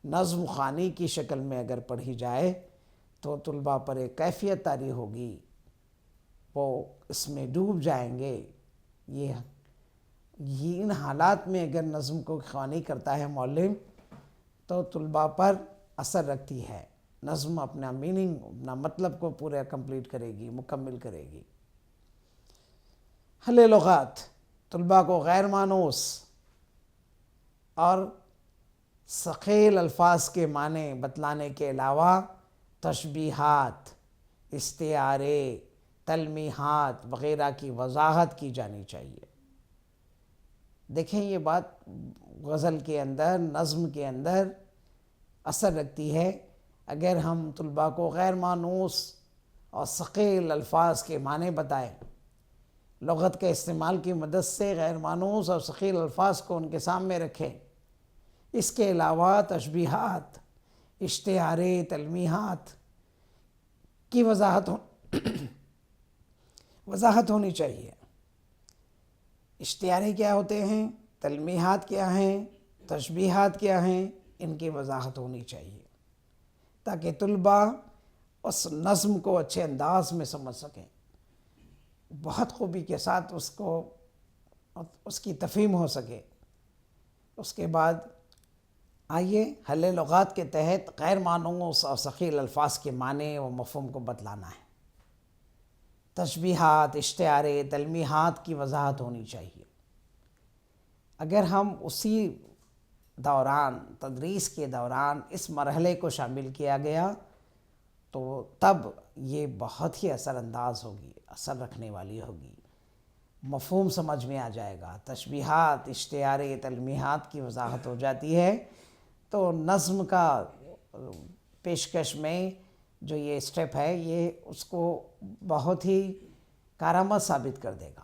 نظم خوانی کی شکل میں اگر پڑھی جائے تو طلباء پر ایک کیفیت طاری ہوگی، وہ اس میں ڈوب جائیں گے. یہ ان حالات میں اگر نظم کو خوانی کرتا ہے معلم تو طلباء پر اثر رکھتی ہے، نظم اپنا میننگ، اپنا مطلب کو پورا کمپلیٹ کرے گی، مکمل کرے گی. حل لغات طلباء کو غیر مانوس اور ثقیل الفاظ کے معنی بتلانے کے علاوہ تشبیہات، استعارے، تلمیحات وغیرہ کی وضاحت کی جانی چاہیے. دیکھیں، یہ بات غزل کے اندر، نظم کے اندر اثر رکھتی ہے. اگر ہم طلباء کو غیر مانوس اور ثقیل الفاظ کے معنی بتائیں، لغت کے استعمال کی مدد سے غیر مانوس اور ثقیل الفاظ کو ان کے سامنے رکھیں، اس کے علاوہ تشبیہات، استعارے، تلمیحات کی وضاحت ہونی چاہیے. استعارے کیا ہوتے ہیں، تلمیحات کیا ہیں، تشبیہات کیا ہیں، ان کی وضاحت ہونی چاہیے تاکہ طلباء اس نظم کو اچھے انداز میں سمجھ سکیں، بہت خوبی کے ساتھ اس کی تفہیم ہو سکے. اس کے بعد آئیے حل لغات کے تحت غیر مانوس اور ثقیل الفاظ کے معنی و مفہوم کو بتلانا ہے. تشبیہات، استعارے، تلمیحات کی وضاحت ہونی چاہیے. اگر ہم اسی دوران، تدریس کے دوران اس مرحلے کو شامل کیا گیا تو تب یہ بہت ہی اثر انداز ہوگی، اثر رکھنے والی ہوگی، مفہوم سمجھ میں آ جائے گا. تشبیہات، استعارے، تلمیحات کی وضاحت ہو جاتی ہے تو نظم کا پیشکش میں جو یہ اسٹیپ ہے یہ اس کو بہت ہی کارآمد ثابت کر دے گا.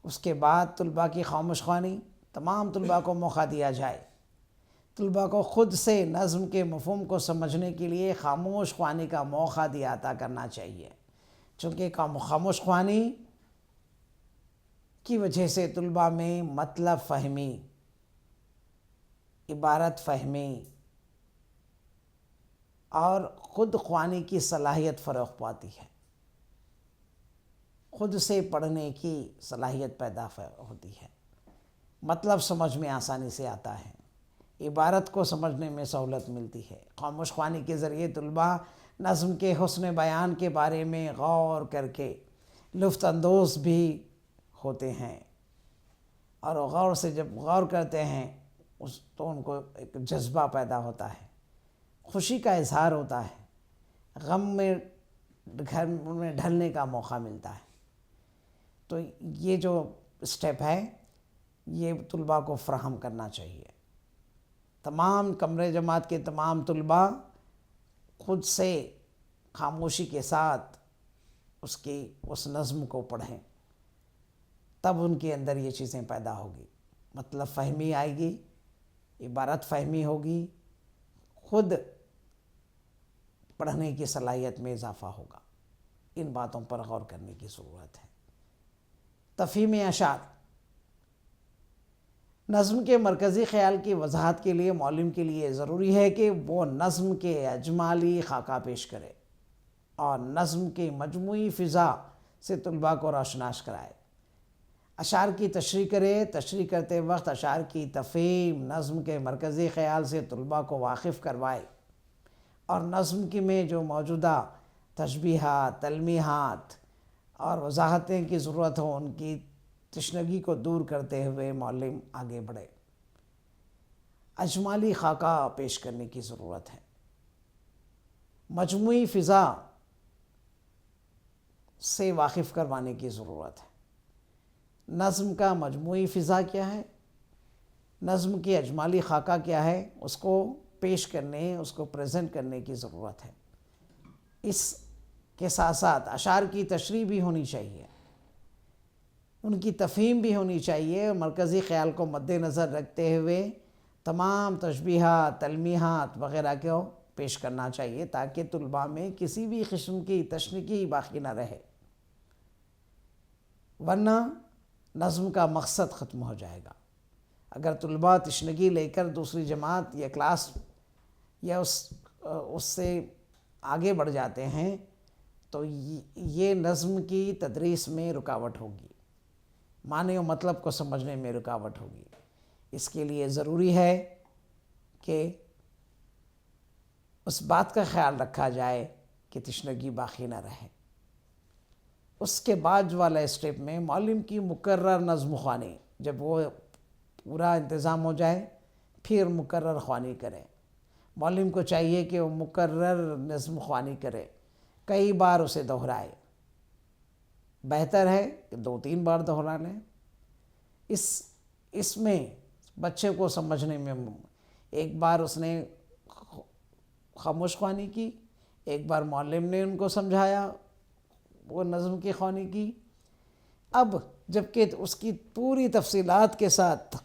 اس کے بعد طلباء کی خاموش خوانی، تمام طلباء کو موقع دیا جائے، طلباء کو خود سے نظم کے مفہوم کو سمجھنے کے لیے خاموش خوانی کا موقع دیا عطا کرنا چاہیے. چونکہ خاموش خوانی کی وجہ سے طلباء میں مطلب فہمی، عبارت فہمی اور خود خوانی کی صلاحیت فروغ پاتی ہے، خود سے پڑھنے کی صلاحیت پیدا ہوتی ہے، مطلب سمجھ میں آسانی سے آتا ہے، عبارت کو سمجھنے میں سہولت ملتی ہے. خاموش خوانی کے ذریعے طلباء نظم کے حسن بیان کے بارے میں غور کر کے لطف اندوز بھی ہوتے ہیں، اور غور سے جب غور کرتے ہیں تو ان کو ایک جذبہ پیدا ہوتا ہے، خوشی کا اظہار ہوتا ہے، غم میں گھر میں ڈھلنے کا موقع ملتا ہے. تو یہ جو اسٹیپ ہے یہ طلباء کو فراہم کرنا چاہیے. تمام کمرے جماعت کے تمام طلباء خود سے خاموشی کے ساتھ اس نظم کو پڑھیں، تب ان کے اندر یہ چیزیں پیدا ہوگی، مطلب فہمی آئے گی، عبارت فہمی ہوگی، خود پڑھنے کی صلاحیت میں اضافہ ہوگا. ان باتوں پر غور کرنے کی ضرورت ہے. تفہیم اشعار، نظم کے مرکزی خیال کی وضاحت کے لیے معلم کے لیے ضروری ہے کہ وہ نظم کے اجمالی خاکہ پیش کرے اور نظم کی مجموعی فضا سے طلباء کو روشناس کرائے. اشعار کی تشریح کرے، تشریح کرتے وقت اشعار کی تفہیم نظم کے مرکزی خیال سے طلباء کو واقف کروائے اور نظم کی میں جو موجودہ تشبیہات، تلمیحات اور وضاحتیں کی ضرورت ہو ان کی تشنگی کو دور کرتے ہوئے معلم آگے بڑھے. اجمالی خاکہ پیش کرنے کی ضرورت ہے. مجموعی فضا سے واقف کروانے کی ضرورت ہے۔ نظم کا مجموعی فضا کیا ہے، نظم کی اجمالی خاکہ کیا ہے، اس کو پیش کرنے، اس کو پریزنٹ کرنے کی ضرورت ہے۔ اس کے ساتھ ساتھ اشعار کی تشریح بھی ہونی چاہیے، ان کی تفہیم بھی ہونی چاہیے، مرکزی خیال کو مد نظر رکھتے ہوئے تمام تشبیہات، تلمیحات وغیرہ کو پیش کرنا چاہیے تاکہ طلباء میں کسی بھی قسم کی تشنیگی باقی نہ رہے، ورنہ نظم کا مقصد ختم ہو جائے گا۔ اگر طلباء تشنگی لے کر دوسری جماعت یا کلاس یا اس سے آگے بڑھ جاتے ہیں تو یہ نظم کی تدریس میں رکاوٹ ہوگی، معنی و مطلب کو سمجھنے میں رکاوٹ ہوگی۔ اس کے لیے ضروری ہے کہ اس بات کا خیال رکھا جائے کہ تشنگی باقی نہ رہے۔ اس کے بعد والا اسٹیپ میں معلم کی مقرر نظم خوانی، جب وہ پورا انتظام ہو جائے پھر مقرر خوانی کرے۔ معلم کو چاہیے کہ وہ مقرر نظم خوانی کرے، کئی بار اسے دہرائے، بہتر ہے کہ 2-3 بار دہرا لیں۔ اس میں بچے کو سمجھنے میں ایک بار اس نے خاموش خوانی کی، ایک بار معلم نے ان کو سمجھایا وہ نظم کی خوانی کی، اب جب کہ اس کی پوری تفصیلات کے ساتھ،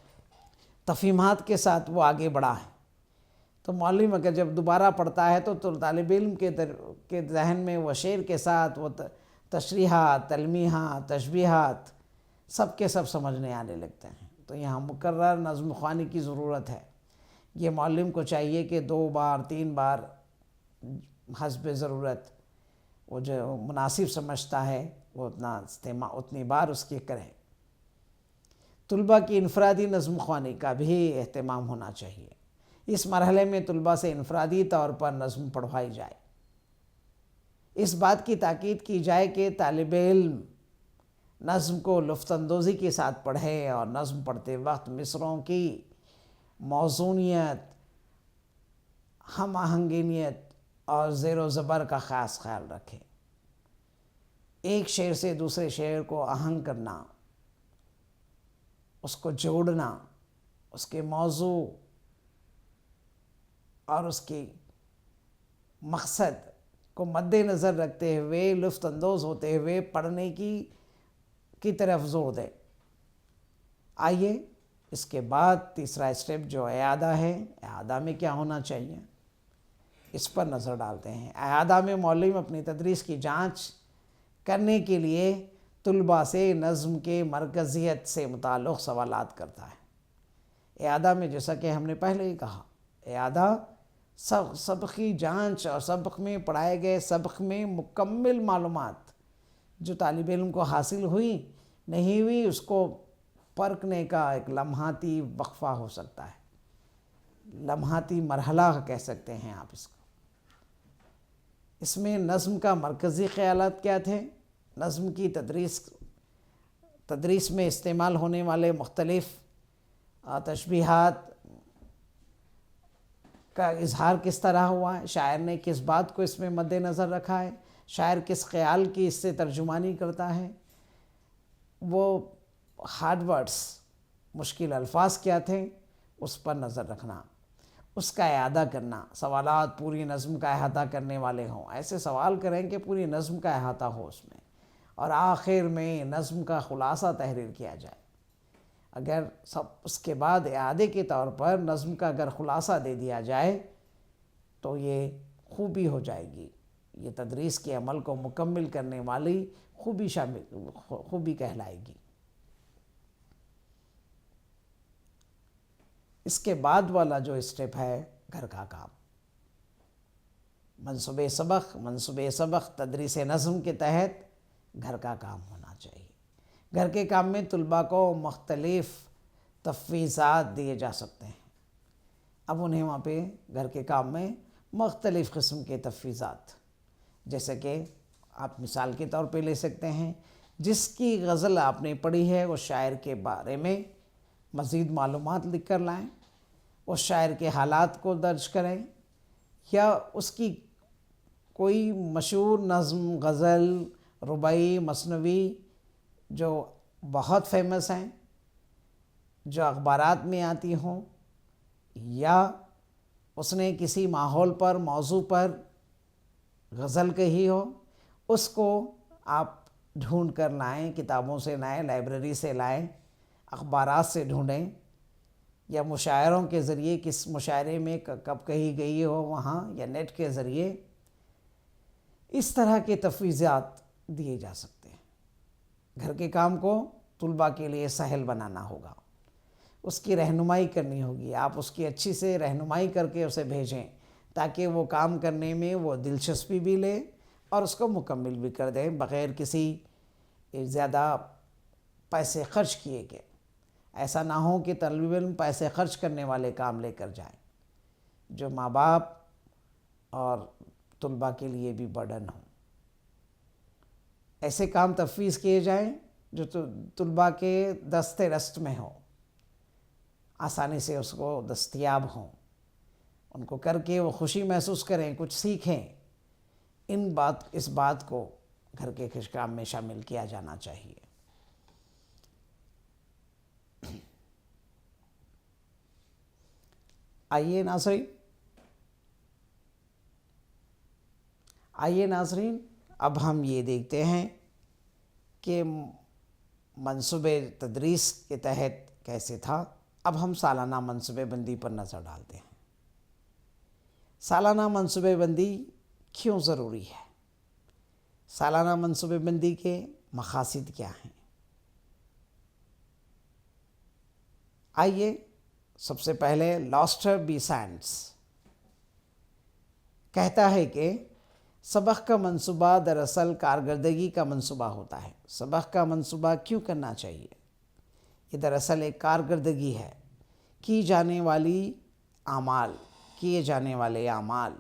تفہیمات کے ساتھ وہ آگے بڑھا ہے، تو معلم اگر جب دوبارہ پڑھتا ہے تو طالب علم کے ذہن میں وہ شعر کے ساتھ وہ تشریحات، تلمیحات، تشبیہات سب کے سب سمجھنے آنے لگتے ہیں۔ تو یہاں مقرر نظم خوانی کی ضرورت ہے۔ یہ معلم کو چاہیے کہ 2 بار 3 بار حسب ضرورت وہ جو مناسب سمجھتا ہے وہ اتنی بار اس کی کریں۔ طلباء کی انفرادی نظم خوانی کا بھی اہتمام ہونا چاہیے۔ اس مرحلے میں طلباء سے انفرادی طور پر نظم پڑھوائی جائے۔ اس بات کی تاکید کی جائے کہ طالب علم نظم کو لطف اندوزی کے ساتھ پڑھے اور نظم پڑھتے وقت مصرعوں کی موزونیت، ہم آہنگینیت اور زیر و زبر کا خاص خیال رکھے۔ ایک شعر سے دوسرے شعر کو آہنگ کرنا، اس کو جوڑنا، اس کے موضوع اور اس کی مقصد کو مد نظر رکھتے ہوئے، لطف اندوز ہوتے ہوئے پڑھنے کی طرف زور دے۔ آئیے اس کے بعد تیسرا اسٹیپ جو اعادہ ہے، اعادہ میں کیا ہونا چاہیے اس پر نظر ڈالتے ہیں۔ اعادہ میں معلم اپنی تدریس کی جانچ کرنے کے لیے طلباء سے نظم کے مرکزیت سے متعلق سوالات کرتا ہے۔ اعادہ میں جیسا کہ ہم نے پہلے ہی کہا، اعادہ سبق کی جانچ اور سبق میں پڑھائے گئے سبق میں مکمل معلومات جو طالب علم کو حاصل ہوئی نہیں ہوئی اس کو پرکھنے کا ایک لمحاتی وقفہ ہو سکتا ہے، لمحاتی مرحلہ کہہ سکتے ہیں آپ اس کو۔ اس میں نظم کا مرکزی خیالات کیا تھے، نظم کی تدریس میں استعمال ہونے والے مختلف تشبیہات کا اظہار کس طرح ہوا ہے، شاعر نے کس بات کو اس میں مد نظر رکھا ہے، شاعر کس خیال کی اس سے ترجمانی کرتا ہے، وہ ہارڈ ورڈز، مشکل الفاظ کیا تھے اس پر نظر رکھنا، اس کا اعادہ کرنا۔ سوالات پوری نظم کا احاطہ کرنے والے ہوں، ایسے سوال کریں کہ پوری نظم کا احاطہ ہو اس میں، اور آخر میں نظم کا خلاصہ تحریر کیا جائے۔ اگر اس کے بعد اعادے کے طور پر نظم کا اگر خلاصہ دے دیا جائے تو یہ خوبی ہو جائے گی، یہ تدریس کے عمل کو مکمل کرنے والی خوبی کہلائے گی۔ اس کے بعد والا جو اسٹیپ ہے گھر کا کام، منصوبے سبق تدریس نظم کے تحت گھر کا کام ہونا چاہیے۔ گھر کے کام میں طلباء کو مختلف تفویضات دیے جا سکتے ہیں۔ اب انہیں وہاں پہ گھر کے کام میں مختلف قسم کے تفویضات، جیسے کہ آپ مثال کے طور پہ لے سکتے ہیں، جس کی غزل آپ نے پڑھی ہے اس شاعر کے بارے میں مزید معلومات لکھ کر لائیں، اس شاعر کے حالات کو درج کریں، یا اس کی کوئی مشہور نظم، غزل، رباعی مثنوی جو بہت فیمس ہیں، جو اخبارات میں آتی ہوں، یا اس نے کسی ماحول پر موضوع پر غزل کہی ہو، اس کو آپ ڈھونڈ کر لائیں، کتابوں سے لائیں، لائبریری سے لائیں، اخبارات سے ڈھونڈیں، یا مشاعروں کے ذریعے کس مشاعرے میں کب کہی گئی ہو وہاں، یا نیٹ کے ذریعے اس طرح کے تفویضات دیے جا سکتے ہیں۔ گھر کے کام کو طلباء کے لیے سہل بنانا ہوگا، اس کی رہنمائی کرنی ہوگی، آپ اس کی اچھی سے رہنمائی کر کے اسے بھیجیں تاکہ وہ کام کرنے میں وہ دلچسپی بھی لے اور اس کو مکمل بھی کر دیں بغیر کسی زیادہ پیسے خرچ کیے گئے۔ ایسا نہ ہو کہ طالب علم پیسے خرچ کرنے والے کام لے کر جائیں جو ماں باپ اور طلباء کے لیے بھی برڈن ہوں۔ ایسے کام تفویض کیے جائیں جو طلباء کے دست رست میں ہوں، آسانی سے اس کو دستیاب ہوں، ان کو کر کے وہ خوشی محسوس کریں، کچھ سیکھیں۔ اس بات کو گھر کے کام میں شامل کیا جانا چاہیے۔ آئیے ناظرین، اب ہم یہ دیکھتے ہیں کہ منصوبے تدریس کے تحت کیسے تھا۔ اب ہم سالانہ منصوبے بندی پر نظر ڈالتے ہیں۔ سالانہ منصوبے بندی کیوں ضروری ہے؟ سالانہ منصوبے بندی کے مقاصد کیا ہیں؟ آئیے سب سے پہلے لاسٹر بی سینڈس کہتا ہے کہ سبق کا منصوبہ دراصل کارکردگی کا منصوبہ ہوتا ہے۔ سبق کا منصوبہ کیوں کرنا چاہیے؟ یہ دراصل ایک کارکردگی ہے، کیے جانے والے اعمال،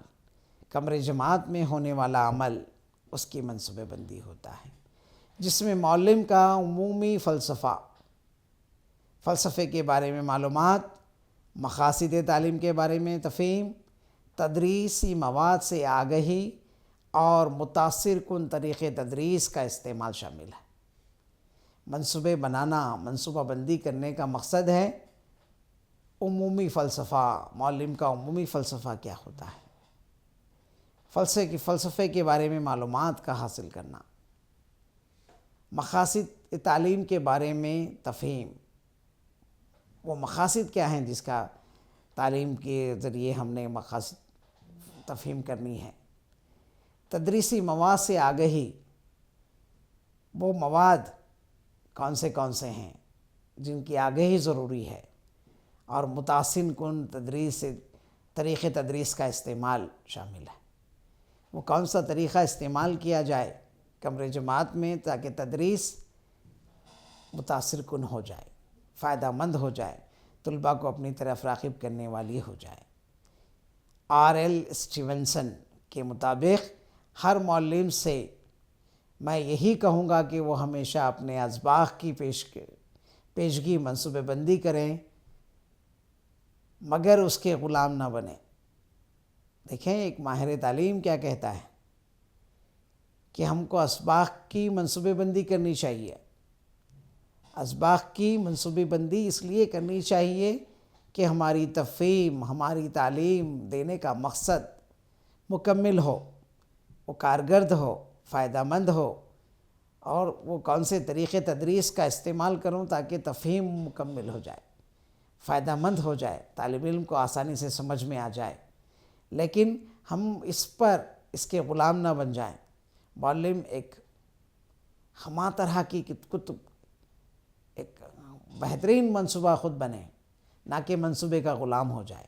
کمرے جماعت میں ہونے والا عمل، اس کی منصوبہ بندی ہوتا ہے، جس میں معلم کا عمومی فلسفے کے بارے میں معلومات، مقاصد تعلیم کے بارے میں تفہیم، تدریسی مواد سے آگہی اور متاثر کن طریقے تدریس کا استعمال شامل ہے۔ منصوبے بنانا، منصوبہ بندی کرنے کا مقصد ہے عمومی فلسفہ۔ معلم کا عمومی فلسفہ کیا ہوتا ہے؟ فلسفے کے بارے میں معلومات کا حاصل کرنا، مقاصد تعلیم کے بارے میں تفہیم، وہ مقاصد کیا ہیں جس کا تعلیم کے ذریعے ہم نے مقاصد تفہیم کرنی ہے۔ تدریسی مواد سے آگہی، وہ مواد کون سے ہیں جن کی آگہی ضروری ہے، اور متاثر کن طریقے تدریس کا استعمال شامل ہے۔ وہ کون سا طریقہ استعمال کیا جائے کمرے جماعت میں تاکہ تدریس متاثر کن ہو جائے، فائدہ مند ہو جائے، طلباء کو اپنی طرف راغب کرنے والی ہو جائے۔ R.L. اسٹیونسن کے مطابق ہر معلم سے میں یہی کہوں گا کہ وہ ہمیشہ اپنے اسباق کی پیشگی منصوبہ بندی کریں، مگر اس کے غلام نہ بنیں۔ دیکھیں ایک ماہر تعلیم کیا کہتا ہے کہ ہم کو اسباق کی منصوبہ بندی کرنی چاہیے۔ اسباق کی منصوبہ بندی اس لیے کرنی چاہیے کہ ہماری تفہیم، ہماری تعلیم دینے کا مقصد مکمل ہو، وہ کارگرد ہو، فائدہ مند ہو، اور وہ کون سے طریقے تدریس کا استعمال کروں تاکہ تفہیم مکمل ہو جائے، فائدہ مند ہو جائے، طالب علم کو آسانی سے سمجھ میں آ جائے۔ لیکن ہم اس کے غلام نہ بن جائیں۔ معلم ایک ہمہ طرح کی ایک بہترین منصوبہ خود بنے، نہ کہ منصوبے کا غلام ہو جائے۔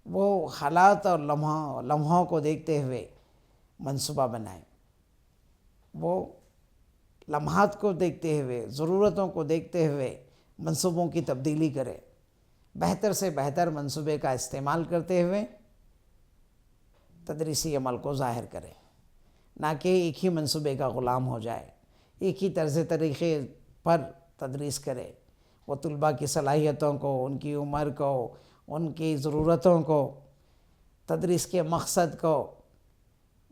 وہ حالات اور لمحوں کو دیکھتے ہوئے منصوبہ بنائیں، وہ لمحات کو دیکھتے ہوئے، ضرورتوں کو دیکھتے ہوئے منصوبوں کی تبدیلی کرے، بہتر سے بہتر منصوبے کا استعمال کرتے ہوئے تدریسی عمل کو ظاہر کرے، نہ کہ ایک ہی منصوبے کا غلام ہو جائے، ایک ہی طریقے پر تدریس کرے۔ وہ طلباء کی صلاحیتوں کو، ان کی عمر کو، ان کی ضرورتوں کو، تدریس کے مقصد کو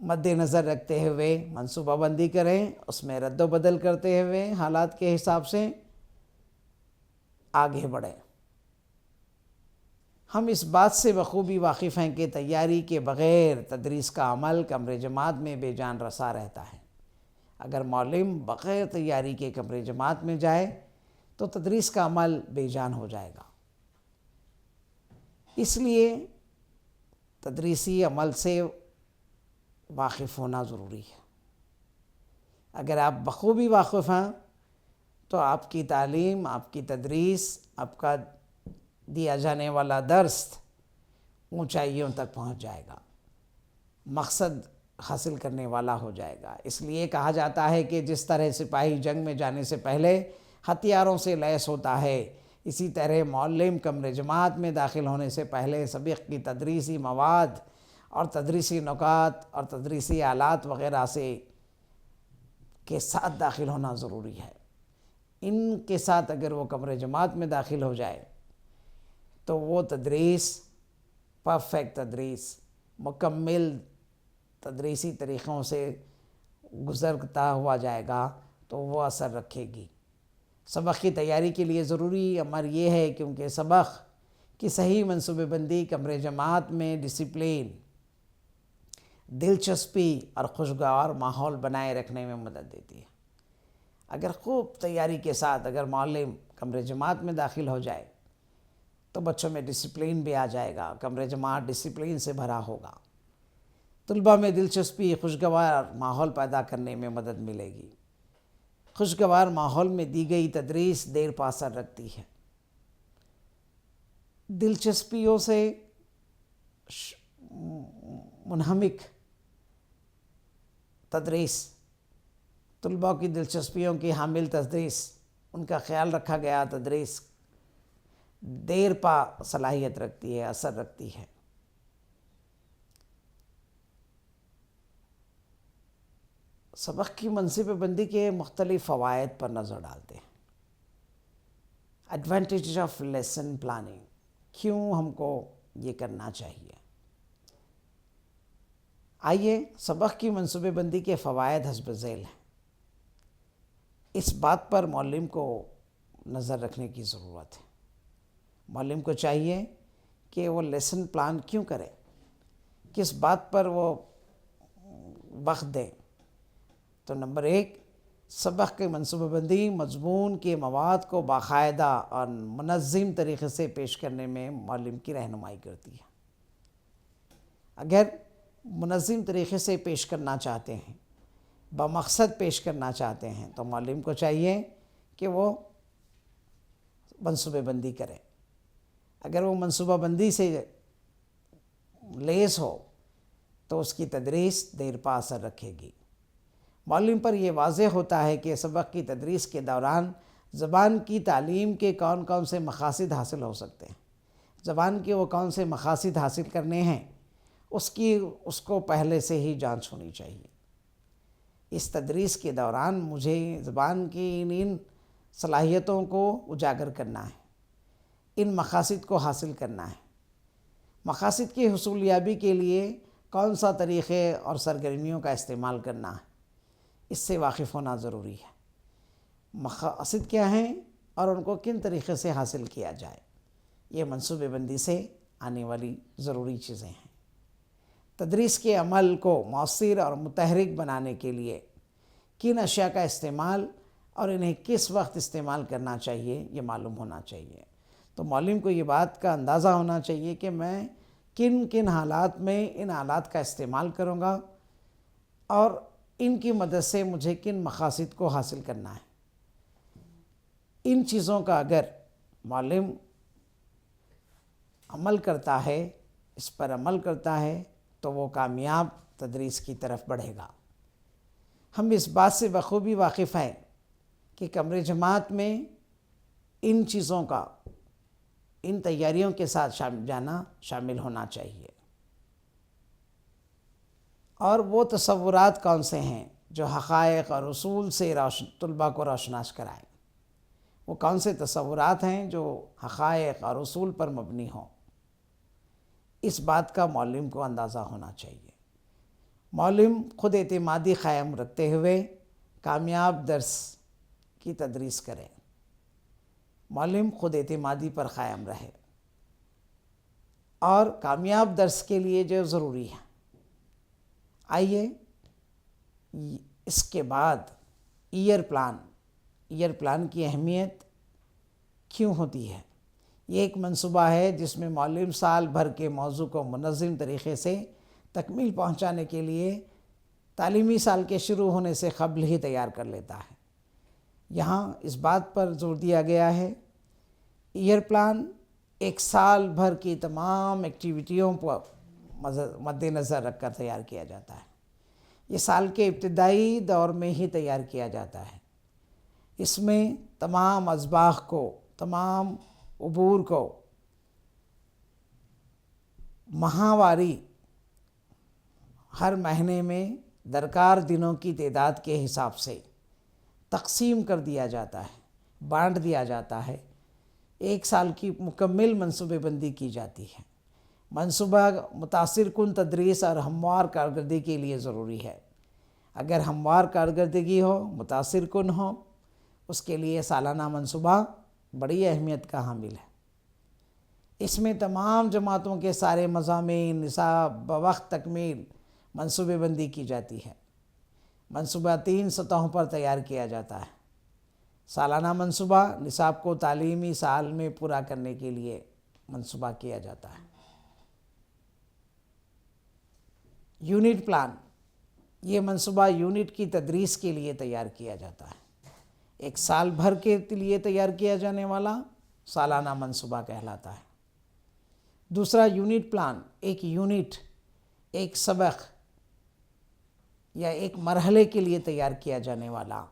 مد نظر رکھتے ہوئے منصوبہ بندی کریں، اس میں رد و بدل کرتے ہوئے حالات کے حساب سے آگے بڑھیں۔ ہم اس بات سے بخوبی واقف ہیں کہ تیاری کے بغیر تدریس کا عمل کمرے جماعت میں بے جان رسا رہتا ہے۔ اگر معلم بغیر تیاری کے کمرے جماعت میں جائے تو تدریس کا عمل بے جان ہو جائے گا۔ اس لیے تدریسی عمل سے واقف ہونا ضروری ہے۔ اگر آپ بخوبی واقف ہیں تو آپ کی تعلیم، آپ کی تدریس، آپ کا دیا جانے والا درس اونچائیوں تک پہنچ جائے گا، مقصد حاصل کرنے والا ہو جائے گا۔ اس لیے کہا جاتا ہے کہ جس طرح سپاہی جنگ میں جانے سے پہلے ہتھیاروں سے لیس ہوتا ہے، اسی طرح معلم کمرے جماعت میں داخل ہونے سے پہلے سبق کی تدریسی مواد اور تدریسی نکات اور تدریسی آلات وغیرہ سے کے ساتھ داخل ہونا ضروری ہے۔ ان کے ساتھ اگر وہ کمرے جماعت میں داخل ہو جائے تو وہ تدریس پرفیکٹ تدریس، مکمل تدریسی طریقوں سے گزرتا ہوا جائے گا تو وہ اثر رکھے گی۔ سبق کی تیاری کے لیے ضروری امر یہ ہے کیونکہ سبق کی صحیح منصوبہ بندی کمرے جماعت میں ڈسپلین، دلچسپی اور خوشگوار ماحول بنائے رکھنے میں مدد دیتی ہے۔ اگر خوب تیاری کے ساتھ اگر معلم کمرے جماعت میں داخل ہو جائے تو بچوں میں ڈسپلین بھی آ جائے گا، کمرے جماعت ڈسپلین سے بھرا ہوگا، طلباء میں دلچسپی، خوشگوار ماحول پیدا کرنے میں مدد ملے گی۔ خوشگوار ماحول میں دی گئی تدریس دیر پا اثر رکھتی ہے۔ دلچسپیوں سے منہمک تدریس، طلباء کی دلچسپیوں کی حامل تدریس، ان کا خیال رکھا گیا تدریس دیر پا صلاحیت رکھتی ہے، اثر رکھتی ہے۔ سبق کی منصوبہ بندی کے مختلف فوائد پر نظر ڈالتے ہیں۔ ایڈوانٹیج آف لیسن پلاننگ، کیوں ہم کو یہ کرنا چاہیے؟ آئیے سبق کی منصوبہ بندی کے فوائد حسب ذیل ہیں۔ اس بات پر معلم کو نظر رکھنے کی ضرورت ہے۔ معلم کو چاہیے کہ وہ لیسن پلان کیوں کرے، کس بات پر وہ وقت دیں۔ تو نمبر 1، سبق کی منصوبہ بندی مضمون کے مواد کو باقاعدہ اور منظم طریقے سے پیش کرنے میں معلم کی رہنمائی کرتی ہے۔ اگر منظم طریقے سے پیش کرنا چاہتے ہیں، بمقصد پیش کرنا چاہتے ہیں تو معلم کو چاہیے کہ وہ منصوبہ بندی کرے۔ اگر وہ منصوبہ بندی سے لیس ہو تو اس کی تدریس دیر پا اثر رکھے گی۔ معلم پر یہ واضح ہوتا ہے کہ سبق کی تدریس کے دوران زبان کی تعلیم کے کون کون سے مقاصد حاصل ہو سکتے ہیں، زبان کے وہ کون سے مقاصد حاصل کرنے ہیں، اس کو پہلے سے ہی جانچ ہونی چاہیے۔ اس تدریس کے دوران مجھے زبان کی ان صلاحیتوں کو اجاگر کرنا ہے، ان مقاصد کو حاصل کرنا ہے۔ مقاصد کی حصولیابی کے لیے کون سا طریقے اور سرگرمیوں کا استعمال کرنا ہے، اس سے واقف ہونا ضروری ہے۔ مقاصد کیا ہیں اور ان کو کن طریقے سے حاصل کیا جائے، یہ منصوبہ بندی سے آنے والی ضروری چیزیں ہیں۔ تدریس کے عمل کو مؤثر اور متحرک بنانے کے لیے کن اشیاء کا استعمال اور انہیں کس وقت استعمال کرنا چاہیے یہ معلوم ہونا چاہیے۔ تو معلم کو یہ بات کا اندازہ ہونا چاہیے کہ میں کن کن حالات میں ان آلات کا استعمال کروں گا اور ان کی مدد سے مجھے کن مقاصد کو حاصل کرنا ہے۔ ان چیزوں کا اگر معلم عمل کرتا ہے، اس پر عمل کرتا ہے تو وہ کامیاب تدریس کی طرف بڑھے گا۔ ہم اس بات سے بخوبی واقف ہیں کہ کمرے جماعت میں ان چیزوں کا، ان تیاریوں کے ساتھ جانا شامل ہونا چاہیے۔ اور وہ تصورات کون سے ہیں جو حقائق اور اصول سے طلباء کو روشناس کرائیں، وہ کون سے تصورات ہیں جو حقائق اور اصول پر مبنی ہوں، اس بات کا معلم کو اندازہ ہونا چاہیے۔ معلم خود اعتمادی قائم رکھتے ہوئے کامیاب درس کی تدریس کرے، معلم خود اعتمادی پر قائم رہے، اور کامیاب درس کے لیے جو ضروری ہے۔ آئیے اس کے بعد ایئر پلان کی اہمیت کیوں ہوتی ہے۔ یہ ایک منصوبہ ہے جس میں معلم سال بھر کے موضوع کو منظم طریقے سے تکمیل پہنچانے کے لیے تعلیمی سال کے شروع ہونے سے قبل ہی تیار کر لیتا ہے۔ یہاں اس بات پر زور دیا گیا ہے، ایئر پلان ایک سال بھر کی تمام ایکٹیویٹیوں پر مد نظر رکھ کر تیار کیا جاتا ہے۔ یہ سال کے ابتدائی دور میں ہی تیار کیا جاتا ہے۔ اس میں تمام اسباق کو، تمام امور کو ماہواری ہر مہینے میں درکار دنوں کی تعداد کے حساب سے تقسیم کر دیا جاتا ہے، بانٹ دیا جاتا ہے۔ ایک سال کی مکمل منصوبہ بندی کی جاتی ہے۔ منصوبہ متاثر کن تدریس اور ہموار کارکردگی کے لیے ضروری ہے۔ اگر ہموار کارکردگی ہو، متاثر کن ہو، اس کے لیے سالانہ منصوبہ بڑی اہمیت کا حامل ہے۔ اس میں تمام جماعتوں کے سارے مضامین، نصاب بوقت تکمیل منصوبہ بندی کی جاتی ہے۔ منصوبہ 3 سطحوں پر تیار کیا جاتا ہے۔ سالانہ منصوبہ نصاب کو تعلیمی سال میں پورا کرنے کے لیے منصوبہ کیا جاتا ہے۔ یونٹ پلان، یہ منصوبہ یونٹ کی تدریس کے لیے تیار کیا جاتا ہے۔ ایک سال بھر کے لیے تیار کیا جانے والا سالانہ منصوبہ کہلاتا ہے۔ دوسرا یونٹ پلان، ایک یونٹ، ایک سبق یا ایک مرحلے کے لیے تیار کیا جانے والا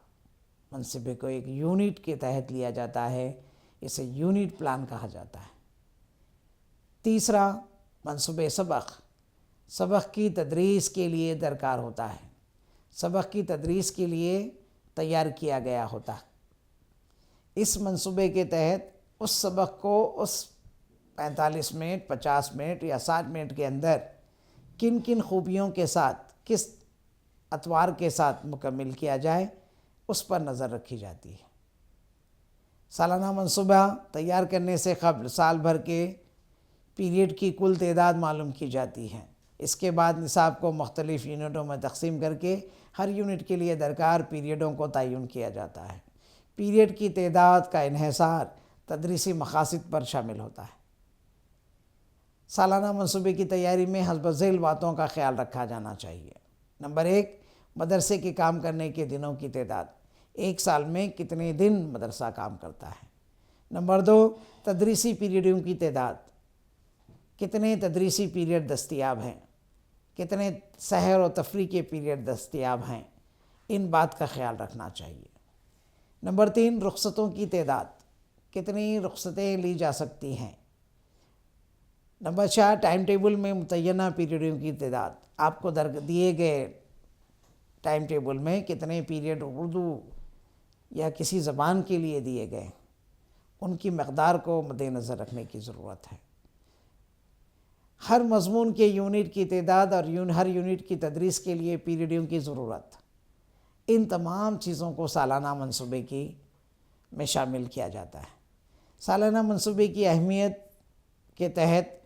منصوبے کو ایک یونٹ کے تحت لیا جاتا ہے، اسے یونٹ پلان کہا جاتا ہے۔ تیسرا منصوبہ سبق کی تدریس کے لیے درکار ہوتا ہے، سبق کی تدریس کے لیے تیار کیا گیا ہوتا ہے۔ اس منصوبے کے تحت اس سبق کو اس 45 منٹ، 50 منٹ یا 60 منٹ کے اندر کن کن خوبیوں کے ساتھ، کس اطوار کے ساتھ مکمل کیا جائے، اس پر نظر رکھی جاتی ہے۔ سالانہ منصوبہ تیار کرنے سے قبل سال بھر کے پیریڈ کی کل تعداد معلوم کی جاتی ہے۔ اس کے بعد نصاب کو مختلف یونٹوں میں تقسیم کر کے ہر یونٹ کے لیے درکار پیریڈوں کو تعین کیا جاتا ہے۔ پیریڈ کی تعداد کا انحصار تدریسی مقاصد پر شامل ہوتا ہے۔ سالانہ منصوبے کی تیاری میں حسب ذیل باتوں کا خیال رکھا جانا چاہیے۔ نمبر 1، مدرسے کے کام کرنے کے دنوں کی تعداد، ایک سال میں کتنے دن مدرسہ کام کرتا ہے۔ نمبر 2، تدریسی پیریڈوں کی تعداد، کتنے تدریسی پیریڈ دستیاب ہیں، کتنے سحر و تفریح کے پیریڈ دستیاب ہیں، ان بات کا خیال رکھنا چاہیے۔ نمبر 3، رخصتوں کی تعداد، کتنی رخصتیں لی جا سکتی ہیں۔ نمبر 4، ٹائم ٹیبل میں متعینہ پیریڈوں کی تعداد، آپ کو دیے گئے ٹائم ٹیبل میں کتنے پیریڈ اردو یا کسی زبان کے لیے دیے گئے، ان کی مقدار کو مد نظر رکھنے کی ضرورت ہے۔ ہر مضمون کے یونٹ کی تعداد اور ہر یونٹ کی تدریس کے لیے پیریڈوں کی ضرورت، ان تمام چیزوں کو سالانہ منصوبے میں شامل کیا جاتا ہے۔ سالانہ منصوبے کی اہمیت کے تحت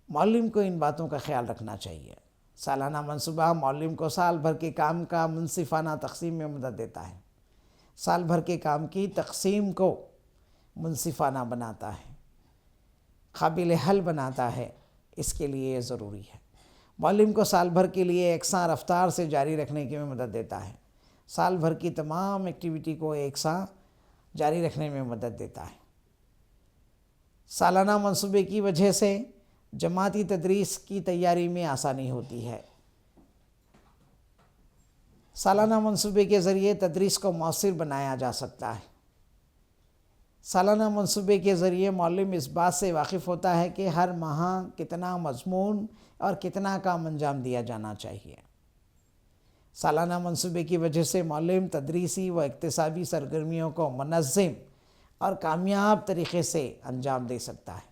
معلم کو ان باتوں کا خیال رکھنا چاہیے۔ سالانہ منصوبہ معلم کو سال بھر کے کام کا منصفانہ تقسیم میں مدد دیتا ہے، سال بھر کے کام کی تقسیم کو منصفانہ بناتا ہے، قابل حل بناتا ہے۔ اس کے لیے یہ ضروری ہے۔ معلم کو سال بھر کے لیے یکساں رفتار سے جاری رکھنے کی مدد دیتا ہے، سال بھر کی تمام ایکٹیویٹی کو یکساں جاری رکھنے میں مدد دیتا ہے۔ سالانہ منصوبے کی وجہ سے جماعتی تدریس کی تیاری میں آسانی ہوتی ہے۔ سالانہ منصوبے کے ذریعے تدریس کو مؤثر بنایا جا سکتا ہے۔ سالانہ منصوبے کے ذریعے معلم اس بات سے واقف ہوتا ہے کہ ہر ماہ کتنا مضمون اور کتنا کام انجام دیا جانا چاہیے۔ سالانہ منصوبے کی وجہ سے معلم تدریسی و اکتسابی سرگرمیوں کو منظم اور کامیاب طریقے سے انجام دے سکتا ہے۔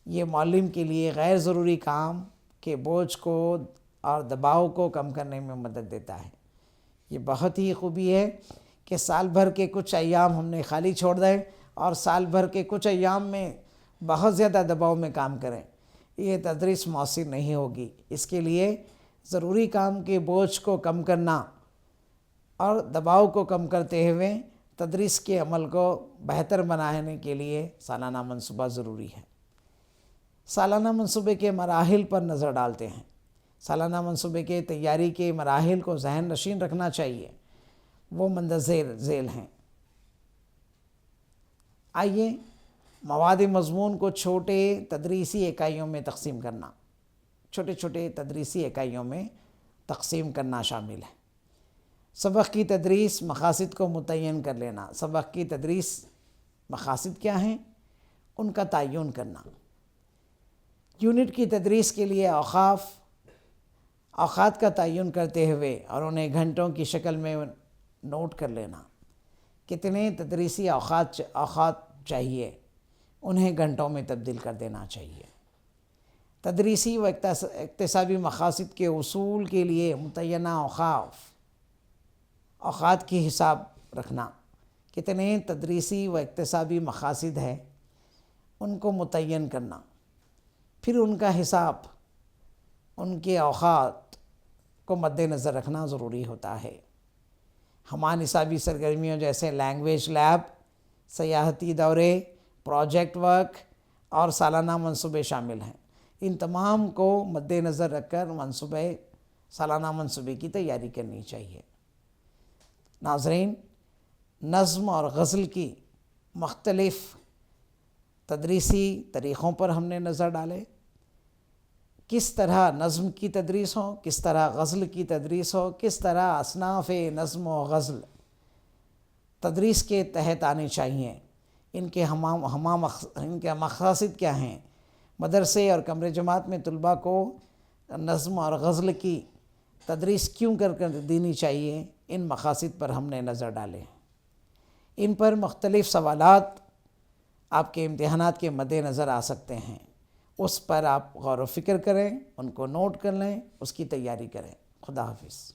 یہ معلم کے لیے غیر ضروری کام کے بوجھ کو اور دباؤ کو کم کرنے میں مدد دیتا ہے۔ یہ بہت ہی خوبی ہے کہ سال بھر کے کچھ ایام ہم نے خالی چھوڑ دیں اور سال بھر کے کچھ ایام میں بہت زیادہ دباؤ میں کام کریں، یہ تدریس مؤثر نہیں ہوگی۔ اس کے لیے ضروری کام کے بوجھ کو کم کرنا اور دباؤ کو کم کرتے ہوئے تدریس کے عمل کو بہتر بنانے کے لیے سالانہ منصوبہ ضروری ہے۔ سالانہ منصوبے کے مراحل پر نظر ڈالتے ہیں۔ سالانہ منصوبے کے تیاری کے مراحل کو ذہن نشین رکھنا چاہیے، وہ مندرجہ ذیل ہیں۔ آئیے مواد مضمون کو چھوٹے تدریسی اکائیوں میں تقسیم کرنا، چھوٹے چھوٹے تدریسی اکائیوں میں تقسیم کرنا شامل ہے۔ سبق کی تدریس مقاصد کو متعین کر لینا۔ سبق کی تدریس مقاصد کیا ہیں، ان کا تعین کرنا۔ یونٹ کی تدریس کے لیے اوقات کا تعین کرتے ہوئے اور انہیں گھنٹوں کی شکل میں نوٹ کر لینا۔ کتنے تدریسی اوقات چاہیے، انہیں گھنٹوں میں تبدیل کر دینا چاہیے۔ تدریسی و اکتسابی مقاصد کے حصول کے لیے متعینہ اوقات کی حساب رکھنا۔ کتنے تدریسی و اکتسابی مقاصد ہیں، ان کو متعین کرنا، پھر ان کا حساب، ان کے اوقات کو مد نظر رکھنا ضروری ہوتا ہے۔ ہمہ نصابی سرگرمیوں جیسے لینگویج لیب، سیاحتی دورے، پروجیکٹ ورک اور سالانہ منصوبے شامل ہیں۔ ان تمام کو مد نظر رکھ کر سالانہ منصوبے کی تیاری کرنی چاہیے۔ ناظرین، نظم اور غزل کی مختلف تدریسی طریقوں پر ہم نے نظر ڈالے۔ کس طرح نظم کی تدریس ہو، کس طرح غزل کی تدریس ہو، کس طرح اصناف نظم و غزل تدریس کے تحت آنے چاہیے، ان کے مقاصد کیا ہیں، مدرسے اور کمرے جماعت میں طلباء کو نظم اور غزل کی تدریس کیوں کر دینی چاہیے، ان مقاصد پر ہم نے نظر ڈالے۔ ان پر مختلف سوالات آپ کے امتحانات کے مد نظر آ سکتے ہیں، اس پر آپ غور و فکر کریں، ان کو نوٹ کر لیں، اس کی تیاری کریں۔ خدا حافظ۔